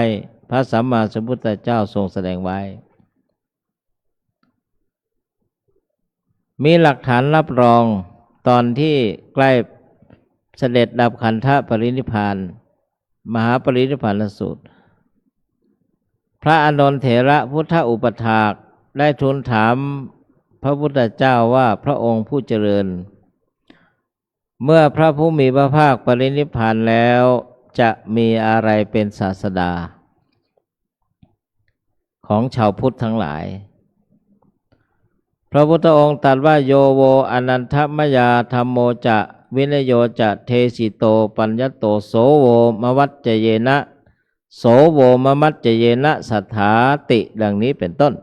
S3: พระสัมมาสัมพุทธเจ้าทรงแสดงไว้มีหลักฐานรับรองตอนที่ใกล้เสด็จดับขันธปรินิพพานมหาปรินิพพานสูตรพระอานนท์เถระพุทธอุปถากได้ทูลถามพระพุทธเจ้าว่าพระองค์ผู้เจริญเมื่อพระผู้มีพระภาคปรินิพพานแล้วจะมีอะไรเป็นศาสดาของชาวพุทธทั้งหลายพระพุทธองค์ตรัสว่าโยโวอนันทมยาธัมโมจะวินโยจะเทสิโตปัญญโตโสโวมวัจเจเยนะโสโวมมัจเจเยนะสัทธาติดังนี้เป็นต้น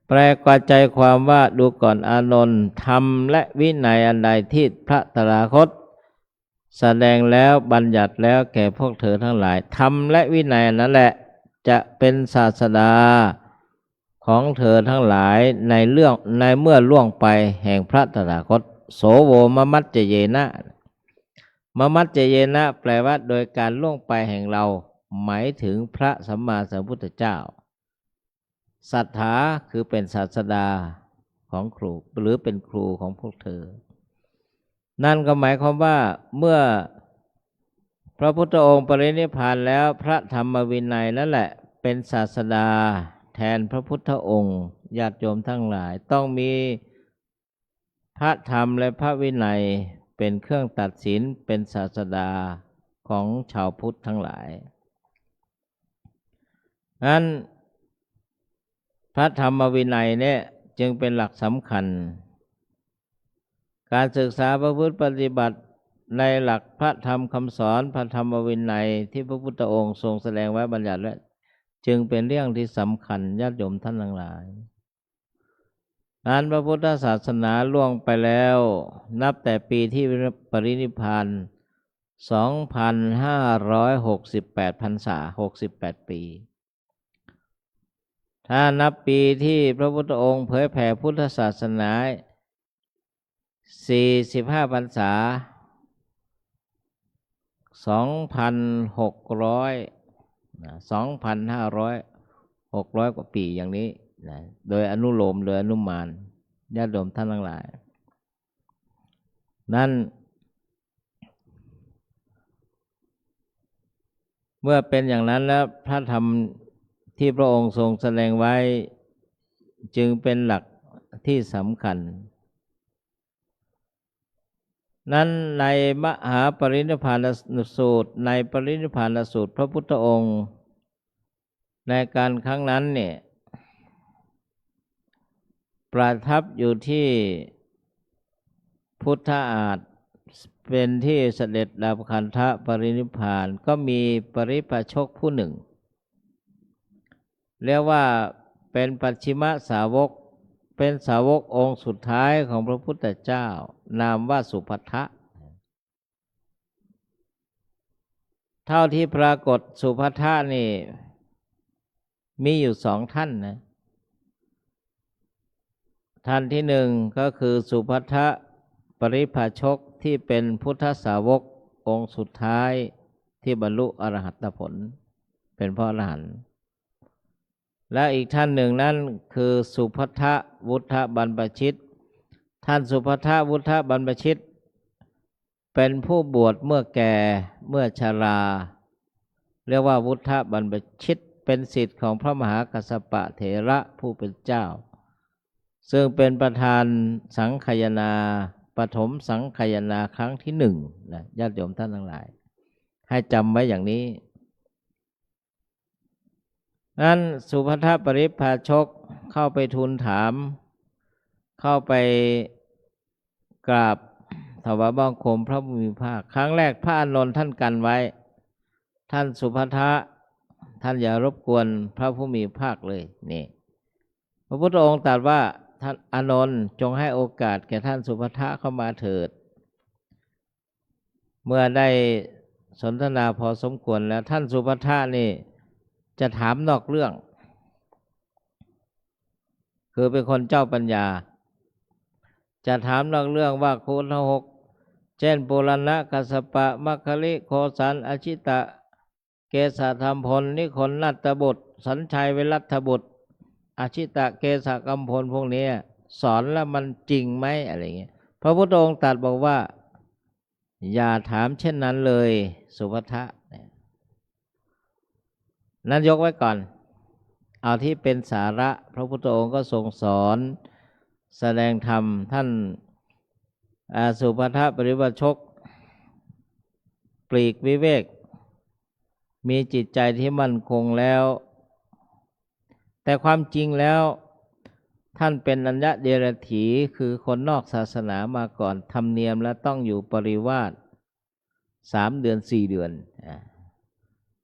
S3: แปลกว่าใจความว่าดูก่อนอานนท์ธรรมและวินัยอันใดที่พระตถาคตแสดงแล้วบัญญัติแล้วแก่พวกเธอทั้งหลายธรรมและวินัยนั้นแหละจะเป็นศาสดาของเธอทั้งหลายในเมื่อล่วงไปแห่งพระตถาคตโสโวมมัจเจเยนะมมัจเจเยนะแปลว่าโดยการล่วงไปแห่งเราหมายถึงพระสัมมาสัมพุทธเจ้าสัทธาคือเป็นศาสดาของครูหรือเป็นครูของพวกเธอนั่นก็หมายความว่าเมื่อพระพุทธองค์ปรินิพพานแล้วพระธรรมวินัยนั่นแหละเป็นศาสดาแทนพระพุทธองค์ญาติโยมทั้งหลายต้องมีพระธรรมและพระวินัยเป็นเครื่องตัดสินเป็นศาสดาของชาวพุทธทั้งหลายนั้นพระธรรมวินัยเนี่ยจึงเป็นหลักสำคัญการศึกษาพระพุทธปฏิบัติในหลักพระธรรมคำสอนพระธรรมวินัยที่พระพุทธองค์ทรงแสดงไว้บัญญัติไว้จึงเป็นเรื่องที่สำคัญญาติโยมท่านทั้งหลายนั้นพระพุทธศาสนาล่วงไปแล้วนับแต่ปีที่ปรินิพพาน 2,568 พรรษา68 ปีถ้านับปีที่พระพุทธองค์เผยแผ่พุทธศาสนา45 พรรษา 2,600 กว่าปีอย่างนี้นะโดยอนุโลมโดยอนุมานญาติโยมท่านทั้งหลายนั้นเมื่อเป็นอย่างนั้นแล้วพระธรรมที่พระองค์ทรงแสดงไว้จึงเป็นหลักที่สำคัญนั้นในมหาปรินิพพานสูตรในปรินิพพานสูตรพระพุทธองค์ในการครั้งนั้นเนี่ยประทับอยู่ที่พุทธอาฏเป็นที่เสด็จดับขันธปรินิพพานก็มีปริพาชกผู้หนึ่งเรียกว่าเป็นปัจฉิมสาวกเป็นสาวกองค์สุดท้ายของพระพุทธเจ้านามว่าสุภัททะเท่าที่ปรากฏสุภัททะนี่มีอยู่2 ท่านนะท่านที่1ก็คือสุภัททะ ปริพาชกที่เป็นพุทธสาวกองค์สุดท้ายที่บรรลุอรหัตผลเป็นพระอรหันต์และอีกท่านหนึ่งนั้นคือสุภัททวุฒบรรพชิตท่านสุภัททวุฒบรรพชิตเป็นผู้บวชเมื่อแก่เมื่อชราเรียกว่าวุฒบรรพชิตเป็นศิษย์ของพระมหากัสสปะเถระผู้เป็นเจ้าซึ่งเป็นประธานสังคายนาปฐมสังคายนาครั้งที่หนึ่งนะญาติโยมท่านทั้งหลายให้จำไว้อย่างนี้นั้นสุภัททปริพาชกเข้าไปทูลถามเข้าไปกราบถวายบังคมพระผู้มีพระภาคครั้งแรกพระอานนท์ท่านกันไว้ท่านสุภัททะท่านอย่ารบกวนพระผู้มีพระภาคเลยนี่พระพุทธองค์ตรัสว่าท่านอานนท์จงให้โอกาสแก่ท่านสุภัททะเข้ามาเถิดเมื่อได้สนทนาพอสมควรแล้วท่านสุภัททะนี่จะถามนอกเรื่องคือเป็นคนเจ้าปัญญาจะถามนอกเรื่องว่าคุณทั้งหกเช่นปุรณะกัสสปะมัคคลิโคสันอชิตะเกษธรรมพลนิคลนัตตบุตรสัญชัยเวรัตถบุตรอชิตะเกษกัมพลพวกนี้สอนแล้วมันจริงไหมอะไรเงี้ยพระพุทธองค์ตรัสบอกว่าอย่าถามเช่นนั้นเลยสุภัททะนั้นยกไว้ก่อนเอาที่เป็นสาระพระพุทธองค์ก็ทรงสอนแสดงธรรมท่านสุภัททปริพาชกปลีกวิเวกมีจิตใจที่มั่นคงแล้วแต่ความจริงแล้วท่านเป็นอัญญเดรัจฉีคือคนนอกศาสนามาก่อนธรรมเนียมและต้องอยู่ปริวาส3 เดือน 4 เดือน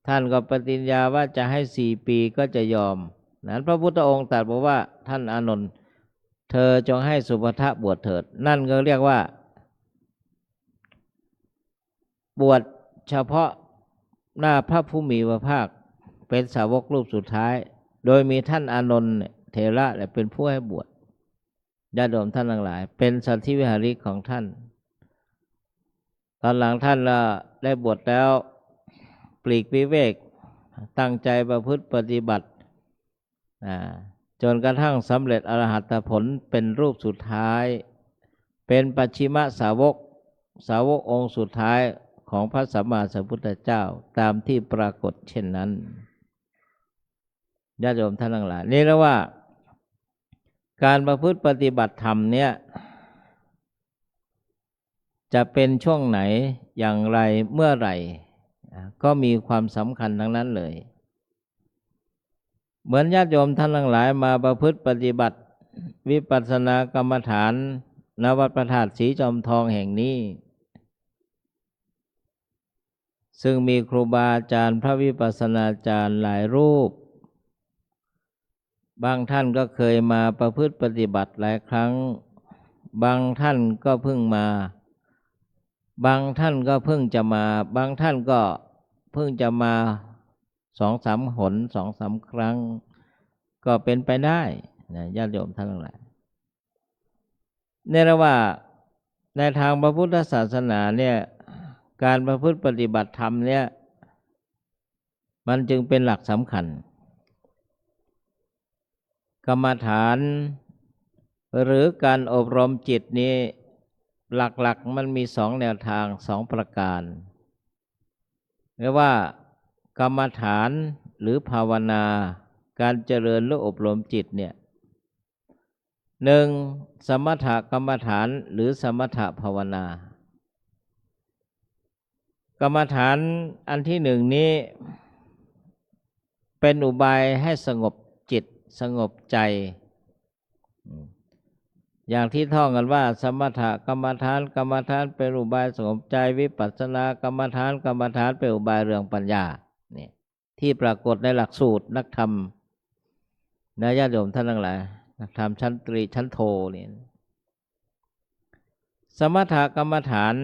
S3: ท่านก็ปฏิญญาว่าจะให้4 ปีก็จะยอมนั้นพระพุทธองค์ตรัสบอกว่าท่านอานนท์เธอจงให้สุภัททะบวชเถิดนั่นก็เรียกว่าบวชเฉพาะหน้าพระผู้มีพระภาคเป็นสาวกรูปสุดท้ายโดยมีท่านอานนท์เถระเป็นผู้ให้บวชญาติโยมท่านทั้งหลายเป็นสัตถิวิหาริกของท่านตอนหลังท่านได้บวชแล้วปลีกวิเวกตั้งใจประพฤติปฏิบัติจนกระทั่งสำเร็จอรหัตผลเป็นรูปสุดท้ายเป็นปัจฉิมสาวกองค์สุดท้ายของพระสัมมาสัมพุทธเจ้าตามที่ปรากฏเช่นนั้นญาติโยมท่านทั้งหลายนี่แล้วว่าการประพฤติปฏิบัติธรรมเนี่ยจะเป็นช่วงไหนอย่างไรเมื่อไหร่ก็มีความสำคัญทั้งนั้นเลยเหมือนญาติโยมท่านทั้งหลายมาประพฤติปฏิบัติวิปัสสนากรรมฐานณ วัดพระธาตุสีจอมทองแห่งนี้ซึ่งมีครูบาอาจารย์พระวิปัสสนาจารย์หลายรูปบางท่านก็เคยมาประพฤติปฏิบัติหลายครั้งบางท่านก็เพิ่งมาบางท่านก็เพิ่งจะมาบางท่านก็เพิ่งจะมา2-3 หน 2-3 ครั้งก็เป็นไปได้นะญาติโยมท่านทั้งหลายเนี่ยนะว่าในทางพระพุทธศาสนาเนี่ยการประพฤติปฏิบัติธรรมเนี่ยมันจึงเป็นหลักสำคัญกรรมฐานหรือการอบรมจิตนี้หลักๆมันมี2 แนวทาง 2 ประการเรียกว่ากรรมฐานหรือภาวนาการเจริญหรืออบรมจิตเนี่ย 1. สมถกรรมฐานหรือสมถภาวนากรรมฐานอันที่ 1นี้เป็นอุบายให้สงบจิตสงบใจอย่างที่ท่องกันว่าสมถกรรมฐานเป็นอุบายสงบใจวิปัสสนากรรมฐานเป็นอุบายเรื่องปัญญานี่ที่ปรากฏในหลักสูตรนักธรรมนะญาติโยมท่านทั้งหลายนักธรรมชั้นตรีชั้นโทนี่สมถกรรมฐาน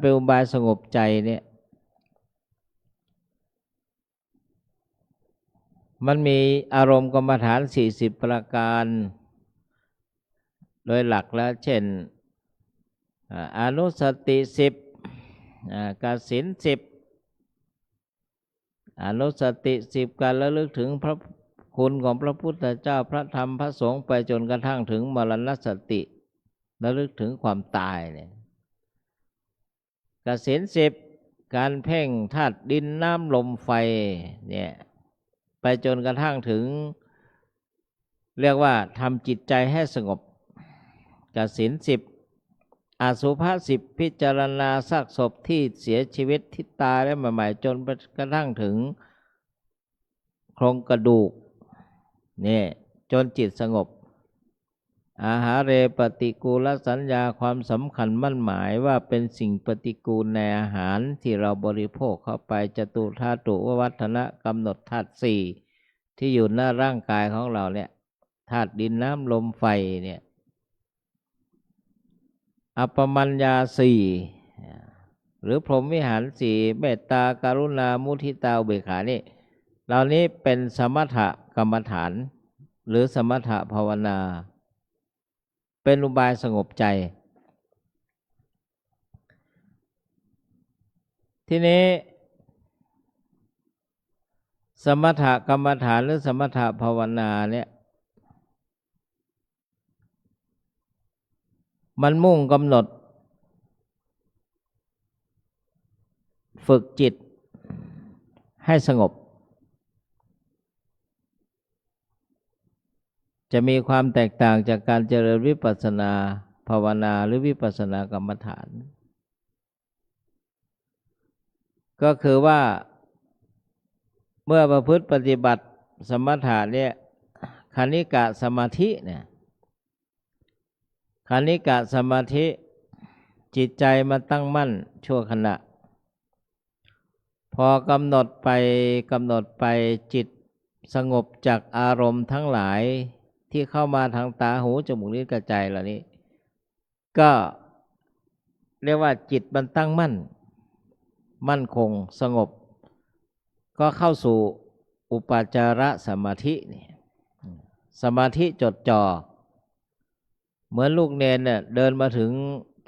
S3: เป็นอุบายสงบใจเนี่ยมันมีอารมณ์กรรมฐาน40 ประการ โดยหลักแล้วเช่นอนุสติ10กสิณ10อนุสติ10การระลึกถึงพระคุณของพระพุทธเจ้าพระธรรมพระสงฆ์ไปจนกระทั่งถึงมรณสติระลึกถึงความตายเนี่ยกสิณ10การเพ่งธาตุดินน้ำลมไฟเนี่ยไปจนกระทั่งถึงเรียกว่าทำจิตใจให้สงบกสิณ10อสุภะ10พิจารณาซากศพที่เสียชีวิตที่ตายแล้วใหม่ๆจนกระทั่งถึงโครงกระดูกนี่จนจิตสงบอาหาเรปฏิกูลสัญญาความสำคัญมั่นหมายว่าเป็นสิ่งปฏิกูลในอาหารที่เราบริโภคเข้าไปจตุธาตุววัฒนะกำหนดธาตุสี่ที่อยู่หน้าร่างกายของเราเนี่ยธาตุดินน้ำลมไฟเนี่ยอัปปมัญญาสี่หรือพรหมวิหารสี่เมตตากรุณามุทิตาอุเบกขานี่เหล่านี้เป็นสมถกรรมฐานหรือสมถภาวนาเป็นอุบายสงบใจทีนี้สมถกรรมฐานหรือสมถภาวนาเนี่ยมันมุ่งกำหนดฝึกจิตให้สงบจะมีความแตกต่างจากการเจริญวิปัสสนาภาวนาหรือวิปัสสนากรรมฐานก็คือว่าเมื่อประพฤติปฏิบัติสมถะเนี่ยคณิกะสมาธิเนี่ยคณิกะสมาธิจิตใจมาตั้งมั่นชั่วขณะพอกำหนดไปจิตสงบจากอารมณ์ทั้งหลายที่เข้ามาทางตาหูจมูกลิ้นกายใจเหล่านี้ก็เรียกว่าจิตมันตั้งมั่นคงสงบก็เข้าสู่อุปจารสมาธินี่สมาธิจดจ่อเหมือนลูกเนรเนี่ยเดินมาถึง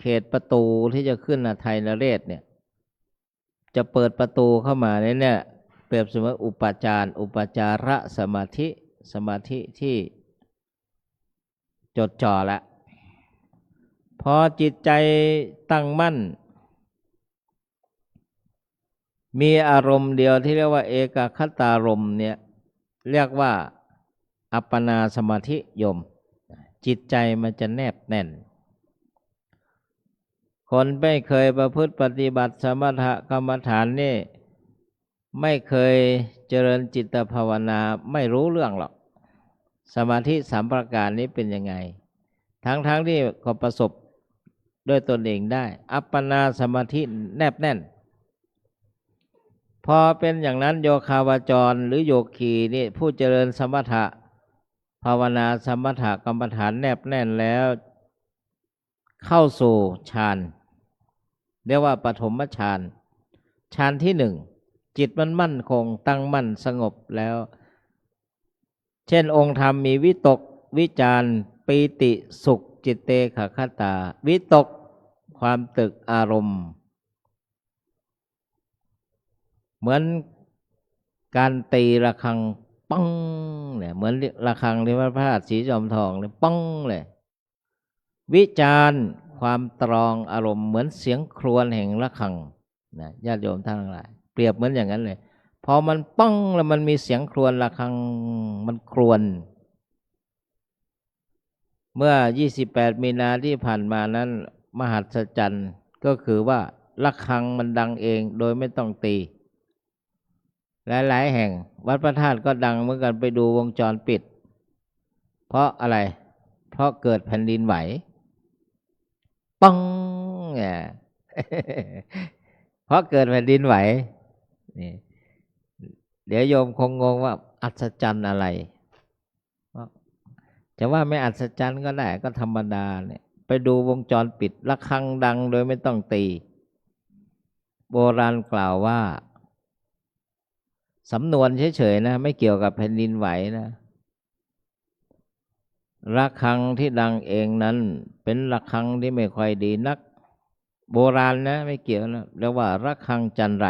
S3: เขตประตูที่จะขึ้นไทยนเรศเนี่ยจะเปิดประตูเข้ามาเนี่ยเปรียบเสมือนอุปจารสมาธิที่จดจ่อละพอจิตใจตั้งมั่นมีอารมณ์เดียวที่เรียกว่าเอกคตารมณ์เนี่ยเรียกว่าอัปปนาสมาธิยมจิตใจมันจะแนบแน่นคนไม่เคยประพฤติปฏิบัติสมถกรรมฐานนี่ไม่เคยเจริญจิตภาวนาไม่รู้เรื่องหรอกสมาธิสามประการนี้เป็นยังไงทั้งที่ก็ประสบด้วยตนเองได้อัปปนาสมาธิแนบแน่นพอเป็นอย่างนั้นโยคาวจรหรือโยคีนี่ผู้เจริญสมถะภาวนาสมถกรรมฐานแนบแน่นแล้วเข้าสู่ฌานเรียกว่าปฐมฌานที่หนึ่งจิตมันมั่นคงตั้งมั่นสงบแล้วเช่นองค์ธรรมมีวิตกวิจารปีติสุขจิตเตขคตาวิตกความตึกอารมณ์เหมือนการตีระฆังปังเนี่ยเหมือนระฆังที่พระธาตุสีจอมทองเลยปังเลยวิจารความตรองอารมณ์เหมือนเสียงครวญแห่งระฆังนะญาติโยมท่านทั้งหลายเปรียบเหมือนอย่างนั้นเลยพอมันปังแล้วมันมีเสียงครวญระฆังมันครวญเมื่อ28มีนาที่ผ่านมานั้นมหัศจรรย์ก็คือว่าระฆังมันดังเองโดยไม่ต้องตีหลายๆแห่งวัดพระธาตุก็ดังเหมือนกันไปดูวงจรปิดเพราะอะไรเพราะเกิดแผ่นดินไหวปังเนี่ย เพราะเกิดแผ่นดินไหวนี่เดี๋ยวโยมคงงงว่าอัศจรรย์อะไรจะว่าไม่อัศจรรย์ก็ได้ก็ธรรมดาเนี่ยไปดูวงจรปิดระฆังดังโดยไม่ต้องตีโบราณกล่าวว่าสำนวนเฉยๆนะไม่เกี่ยวกับแผ่นดินไหวนะ ระฆังที่ดังเองนั้นเป็นระฆังที่ไม่ค่อยดีนักโบราณนะไม่เกี่ยวนะเรียกว่าระฆังจันไร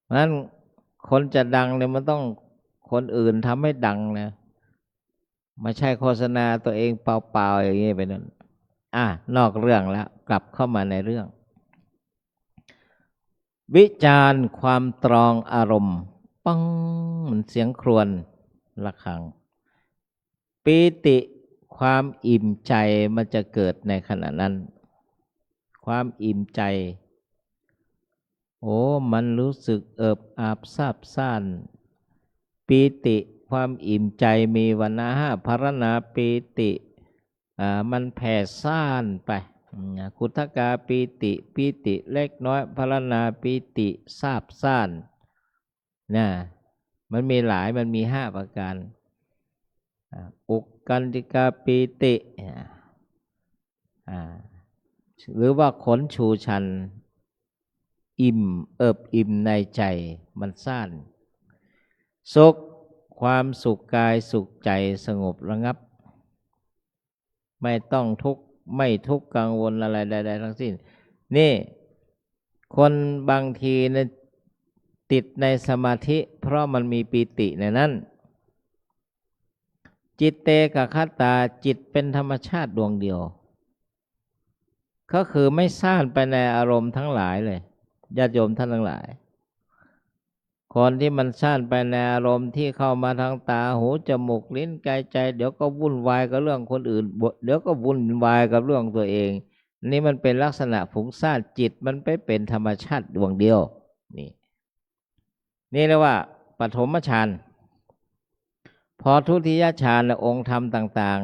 S3: เพราะฉะนั้นคนจะดังเนี่ยมันต้องคนอื่นทำให้ดังนะไม่ใช่โฆษณาตัวเองเปล่าๆอย่างนี้ไปนั่นนอกเรื่องแล้วกลับเข้ามาในเรื่องวิจารณ์ความตรองอารมณ์ปังเหมือนเสียงครวญระฆังปีติความอิ่มใจมันจะเกิดในขณะนั้นความอิ่มใจโอ้มันรู้สึกเอิบอาบซาบซ่านปีติความอิ่มใจมีวรรณะห้าภารณาปีติมันแผ่ซ่านไปคุถกาปีติปีติเล็กน้อยภารณาปีติซาบซ่านนะมันมีหลายมันมี5ประการอุกกันติกาปีติหรือว่าขนชูชันอิ่มเอิบอิ่มในใจมันซ่านสุขความสุขกายสุขใจสงบระงับไม่ต้องทุกข์ไม่ทุกข์กังวลอะไรใดๆทั้งสิ้นนี่คนบางทีเนี่ยติดในสมาธิเพราะมันมีปีติในนั้นจิตเตกะคัตตาจิตเป็นธรรมชาติดวงเดียวก็คือไม่ซ่านไปในอารมณ์ทั้งหลายเลยญาติโยมท่านทั้งหลายคนที่มันซ่านไปในอารมณ์ที่เข้ามาทางตาหูจมูกลิ้นกายใจเดี๋ยวก็วุ่นวายกับเรื่องคนอื่นเดี๋ยวก็วุ่นวายกับเรื่องตัวเองนี่มันเป็นลักษณะฟุ้งซ่านจิตมันไปเป็นธรรมชาติดวงเดียวนี่เรียกว่าปฐมฌานพอทุติยฌานและองค์ธรรมต่าง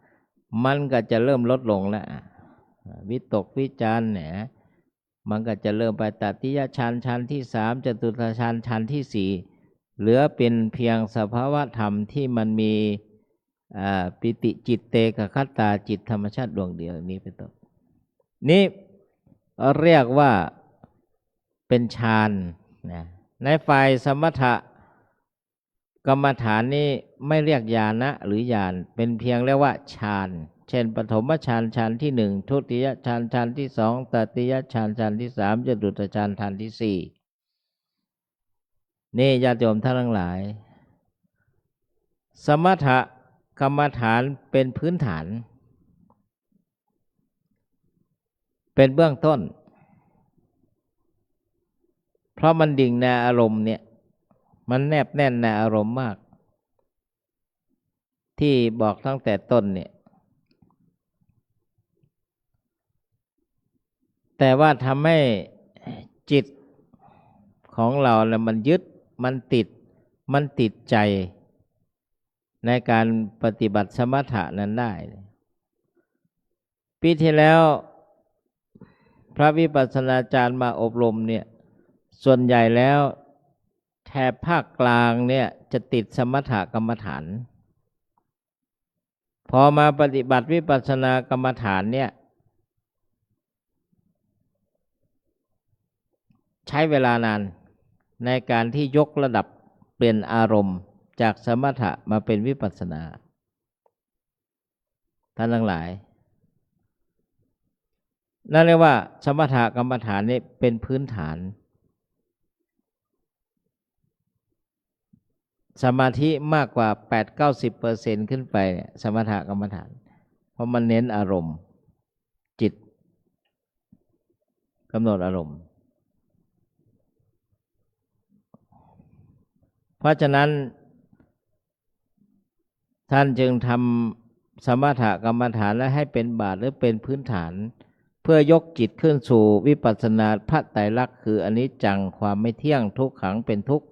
S3: ๆมันก็จะเริ่มลดลงแล้ววิตกวิจารเนี่ยมันก็จะเริ่มไปตติยฌานฌานที่3จตุตฌานฌานที่4เหลือเป็นเพียงสภาวะธรรมที่มันมีปิติจิตเตกะคัตตาจิตธรรมชาติดวงเดียวนี้เป็นต้นนี่เรียกว่าเป็นฌานนะในฝ่ายสมถะกรรมฐานนี้ไม่เรียกญาณะหรือญาณเป็นเพียงเรียกว่าฌานเช่นปฐมฌานฌานที่1ทุติยฌานฌานที่2ตติยฌานฌานที่3จตุตฌานฌานที่4นี่ญาติโยมท่านทั้งหลายสมถะกรรมฐานเป็นพื้นฐานเป็นเบื้องต้นเพราะมันดิ่งในอารมณ์เนี่ยมันแนบแน่นในอารมณ์มากที่บอกตั้งแต่ต้นเนี่ยแต่ว่าทำให้จิตของเราเนี่ยมันยึดมันติดใจในการปฏิบัติสมถะนั้นได้ปีที่แล้วพระวิปัสสนาจารย์มาอบรมเนี่ยส่วนใหญ่แล้วแถบภาคกลางเนี่ยจะติดสมถกรรมฐานพอมาปฏิบัติวิปัสสนากรรมฐานเนี่ยใช้เวลานานในการที่ยกระดับเปลี่ยนอารมณ์จากสมถะมาเป็นวิปัสสนาท่านทั้งหลายนั่นเรียกว่าสมถกรรมฐานนี่เป็นพื้นฐานสมาธิมากกว่า 8-90% ขึ้นไปสมถกรรมฐานเพราะมันเน้นอารมณ์จิตกำหนดอารมณ์เพราะฉะนั้นท่านจึงทำสมถกรรมฐานและให้เป็นบาทหรือเป็นพื้นฐานเพื่อยกจิตขึ้นสู่วิปัสสนาพระไตรลักษณ์คืออนิจจังความไม่เที่ยงทุกขังเป็นทุกข์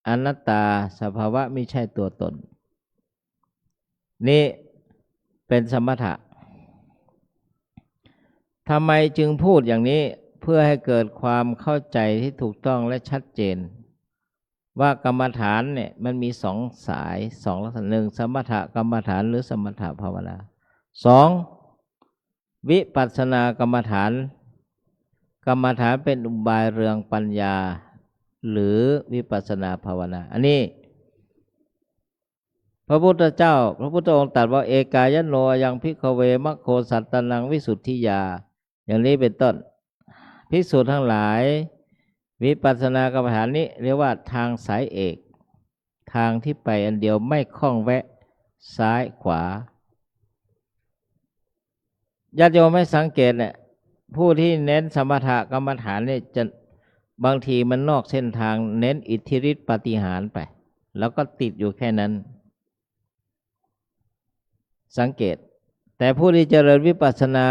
S3: อนัตตาสภาวะไม่ใช่ตัวตนนี่เป็นสมถะทำไมจึงพูดอย่างนี้เพื่อให้เกิดความเข้าใจที่ถูกต้องและชัดเจนว่ากรรมฐานเนี่ยมันมี2 สาย2ลักษณะ1สมถกรรมฐานหรือสมถภาวนา2วิปัสสนากรรมฐานเป็นอุบายเรืองปัญญาหรือวิปัสสนาภาวนาอันนี้ พระพุทธเจ้าพระพุทธองค์ตรัสว่าเอกายโนยังภิกขเวมัคโคสัตตนังวิสุทธิยาอย่างนี้เป็นต้นภิกษุทั้งหลายวิปัสสนากรรมฐานนี้เรียกว่าทางสายเอกทางที่ไปอันเดียวไม่ข้องแวะซ้ายขวาญาติโยมไม่สังเกตเนี่ยผู้ที่เน้นสมถกรรมฐานเนี่ยจะบางทีมันนอกเส้นทางเน้นอิทธิฤทธิปาฏิหาริย์ไปแล้วก็ติดอยู่แค่นั้นสังเกตแต่ผู้ที่เจริญวิปัสสนา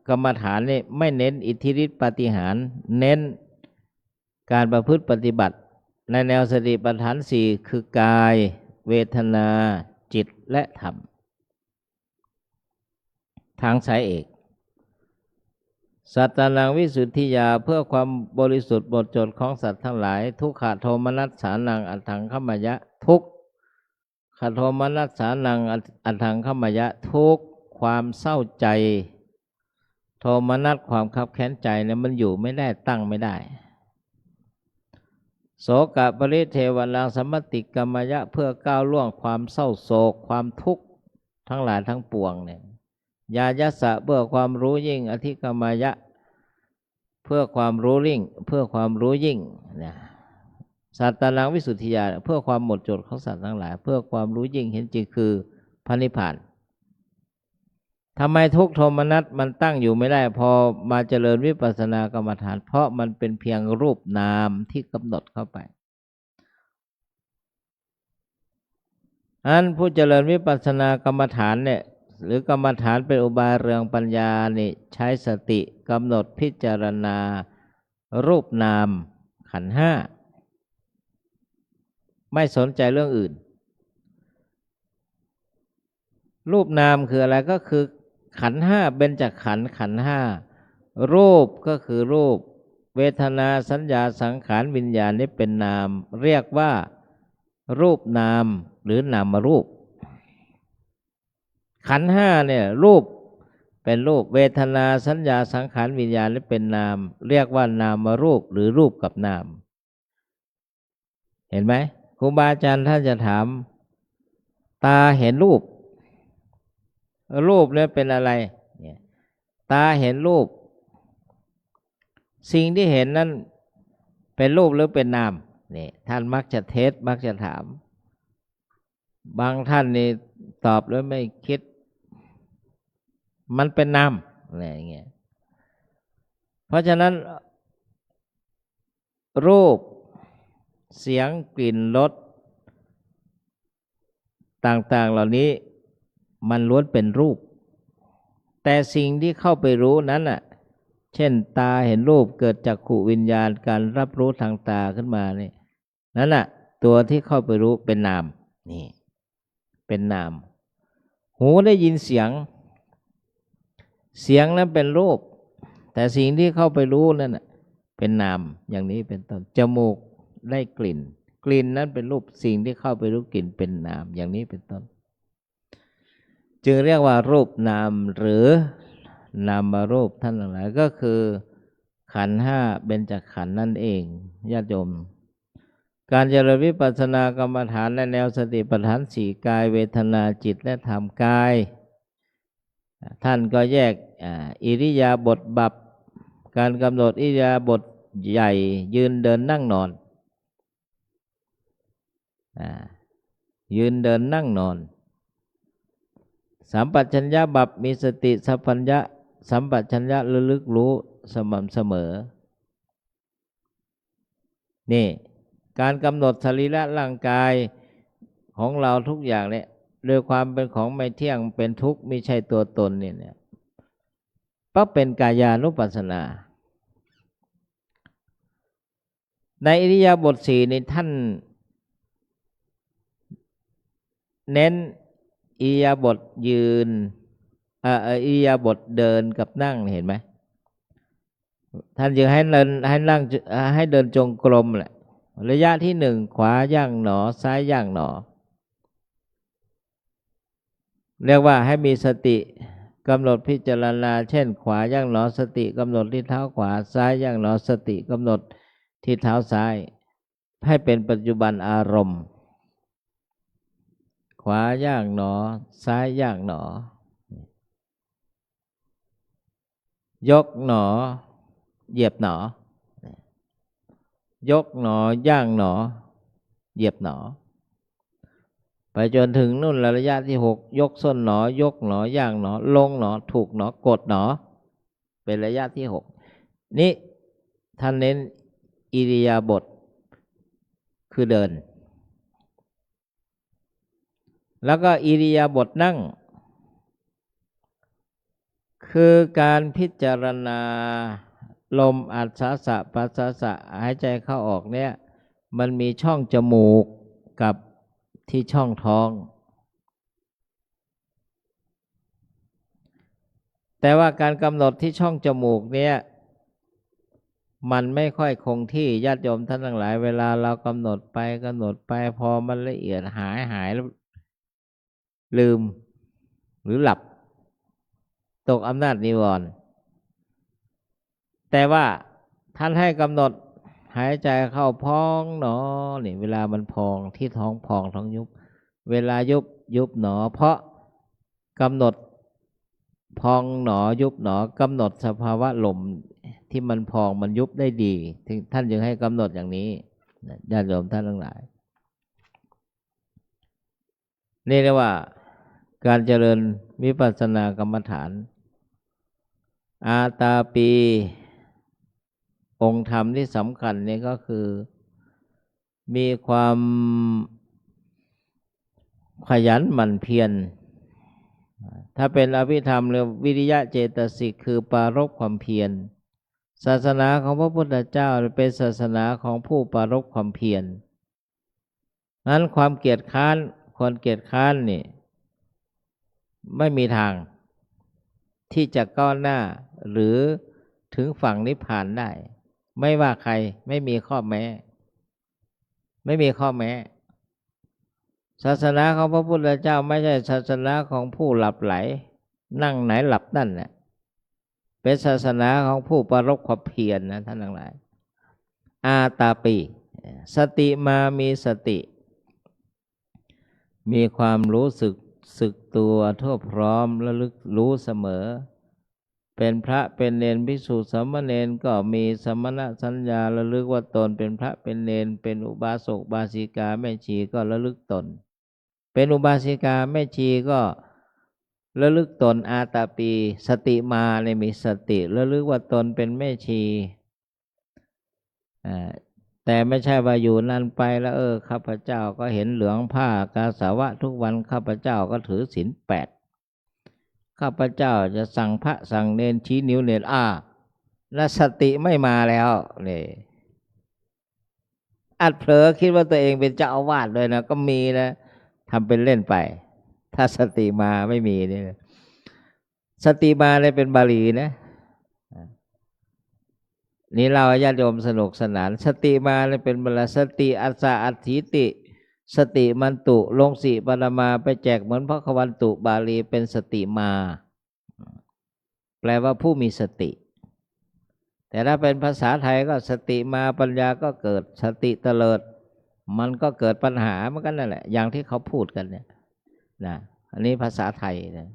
S3: กรรมฐานนี่ไม่เน้นอิทธิฤทธิปาฏิหาริย์เน้นการประพฤติปฏิบัติในแนวสติปัฏฐานสี่คือกายเวทนาจิตและธรรมทางสายเอกสัตตนังวิสุทธิยาเพื่อความบริสุทธิ์หมดจดของสัตว์ทั้งหลายทุกขโทมนัสสานังอัตถังขมยะทุกขโทมนัสสานังอัตถังขมยะทุกความเศร้าใจโทมนัสความคับแค้นใจเนี่ยมันอยู่ไม่ได้ตั้งไม่ได้โสกะปริเทวนังสัมมติกรรมยะเพื่อก้าวล่วงความเศร้าโศกความทุกข์ทั้งหลายทั้งปวงเนี่ยญาญัสสะเพื่อความรู้ยิ่งอธิกรรมยะเพื่อความรู้ยิ่งเพื่อความรู้ยิ่งนะสัตตนังวิสุทธิญาณเพื่อความหมดจดของสัตว์ทั้งหลายเพื่อความรู้ยิ่งเห็นจริงคือพระนิพพานทำไมทุกโทมนัสมันตั้งอยู่ไม่ได้พอมาเจริญวิปัสสนากรรมฐานเพราะมันเป็นเพียงรูปนามที่กำหนดเข้าไปอันผู้เจริญวิปัสสนากรรมฐานเนี่ยหรือกรรมฐานเป็นอุบายเรืองปัญญานี่ใช้สติกำหนดพิจารณารูปนามขันธ์ห้าไม่สนใจเรื่องอื่นรูปนามคืออะไรก็คือขันธ์ห้าเบญจขันธ์ขันธ์ห้ารูปก็คือรูปเวทนาสัญญาสังขารวิญญาณนี่เป็นนามเรียกว่ารูปนามหรือนามรูปขันธ์ห้าเนี่ยรูปเป็นรูปเวทนาสัญญาสังขารวิญญาณนี่เป็นนามเรียกว่านามรูปหรือรูปกับนามเห็นไหมครูบาอาจารย์ท่านจะถามตาเห็นรูปรูปเนี่ยเป็นอะไรตาเห็นรูปสิ่งที่เห็นนั้นเป็นรูปหรือเป็นนามนี่ท่านมักจะเทสมักจะถามบางท่านนี่ตอบแล้วไม่คิดมันเป็นนามอะไรอย่างเงี้ยเพราะฉะนั้นรูปเสียงกลิ่นรสต่างๆเหล่านี้มันล้วนเป็นรูปแต่สิ่งที่เข้าไปรู้นั้นน่ะเช่นตาเห็นรูปเกิดจากจักขุวิญญาณการรับรู้ทางตาขึ้นมานี่นั่นน่ะตัวที่เข้าไปรู้เป็นนามนี่เป็นนามหูได้ยินเสียงนั้นเป็นรูปแต่สิ่งที่เข้าไปรู้นั่นน่ะเป็นนามอย่างนี้เป็นต้นจมูกได้กลิ่นนั้นเป็นรูปสิ่งที่เข้าไปรู้กลิ่นเป็นนามอย่างนี้เป็นต้นจึงเรียกว่ารูปนามหรือนามรูปท่านหลายก็คือขันธ์ห้าเบญจขันธ์นั่นเองญาติโยมการเจริญวิปัสสนากรรมฐานในแนวสติปัฏฐานสี่กายเวทนาจิตและธรรมกายท่านก็แยกอิริยาบถบัพการกำหนดอิริยาบถใหญ่ยืนเดินนั่งนอนยืนเดินนั่งนอนสัมปชัญญะบัพมีสติสัมปชัญญะระลึกรู้สม่ำเสมอนี่การกำหนดสรีระร่างกายของเราทุกอย่างเนี่ยโดยความเป็นของไม่เที่ยงเป็นทุกข์ไม่ใช่ตัวตนเนี่ยก็เป็นกายานุปัสสนาในอิริยาบถสี่ในท่านเน้นอิริยาบถยืนอิริยาบถเดินกับนั่งเห็นไหมท่านจึงให้เดินให้เดินจงกรมแหละระยะที่หนึ่งขวาย่างหนอซ้ายย่างหนอเรียกว่าให้มีสติกำหนดพิจารณาเช่นขวาย่างหนอสติกำหนดที่เท้าขวาซ้ายย่างหนอสติกำหนดที่เท้าซ้ายให้เป็นปัจจุบันอารมณ์ ขวาย่างหนอซ้ายย่างหนอยกหนอเหยียบหนอยกหนอย่างหนอเหยียบหนอไปจนถึงนู่นระยะที่6ยกส้นหนอยกหนอย่างหนอลงหนอถูกหนอกดหนอเป็นระยะที่6นี่ท่านเน้นอิริยาบถคือเดินแล้วก็อิริยาบถนั่งคือการพิจารณาลมอัศสะปัสสะสะหายใจเข้าออกเนี่ยมันมีช่องจมูกกับที่ช่องท้องแต่ว่าการกำหนดที่ช่องจมูกเนี่ยมันไม่ค่อยคงที่ญาติโยมท่านทั้งหลายเวลาเรากำหนดไปพอมันละเอียดหายแล้วลืมหรือหลับตกอำนาจนิวรณ์แต่ว่าท่านให้กำหนดหายใจเข้าพองหนอนี่เวลามันพองที่ท้องพองท้องยุบเวลายุบหนอเพราะกำหนดพองหนอยุบหนอกำหนดสภาวะลมที่มันพองมันยุบได้ดีท่านจึงให้กำหนดอย่างนี้ญาติโยมท่านทั้งหลายนี่เรียกว่าการเจริญวิปัสสนากรรมฐานอาตาปีองค์ธรรมที่สำคัญนี่ก็คือมีความขยันหมั่นเพียรถ้าเป็นอภิธรรมเรียกวิริยะเจตสิกคือปรารภความเพียรศาสนาของพระพุทธเจ้าเป็นศาสนาของผู้ปรารภความเพียรนั้นความเกียจค้านคนเกียจค้านนี่ไม่มีทางที่จะก้าวหน้าหรือถึงฝั่งนิพพานได้ไม่ว่าใครไม่มีข้อแม้ศาสนาของพระพุทธเจ้าไม่ใช่ศาสนาของผู้หลับไหลนั่งไหนหลับนั่นแหละเป็นศาสนาของผู้ปรารภความเพียรนะท่านทั้งหลายอาตาปีสติมามีสติมีความรู้สึกตัวทั่วพร้อมระลึกรู้เสมอเป็นพระเป็นเณรภิกษุสามเณรก็มีสมณสัญญาระลึกว่าตนเป็นพระเป็นเณรเป็นอุบาสกบาสิกาแม่ชีก็ระลึกตนเป็นอุบาสิกาแม่ชีก็ระลึกตนอาตาปีสติมาเนี่ยมีสติระลึกว่าตนเป็นแม่ชีแต่ไม่ใช่ว่าอยู่นั่นไปแล้วข้าพเจ้าก็เห็นเหลืองผ้ากาสาวะทุกวันข้าพเจ้าก็ถือศีล8ข้าพเจ้าจะสั่งพระสั่งเนรชี้นิ้วเนรและสติไม่มาแล้วนี่อัดเผลอคิดว่าตัวเองเป็นเจ้าอาวาสเลยนะก็มีนะทำเป็นเล่นไปถ้าสติมาไม่มีนี่สติมาเลยเป็นบาลีนะนี่เราญาติโยมสนุกสนานสติมาเลยเป็นบาลีสติอัสสะอัตถิติสติมันตุลงสีปรมาไปแจกเหมือนพระควันตุบาลีเป็นสติมาแปลว่าผู้มีสติแต่ถ้าเป็นภาษาไทยก็สติมาปัญญาก็เกิดสติเตลิดมันก็เกิดปัญหาเหมือนกันนั่นแหละอย่างที่เขาพูดกันเนี่ยนะอันนี้ภาษาไทยนะ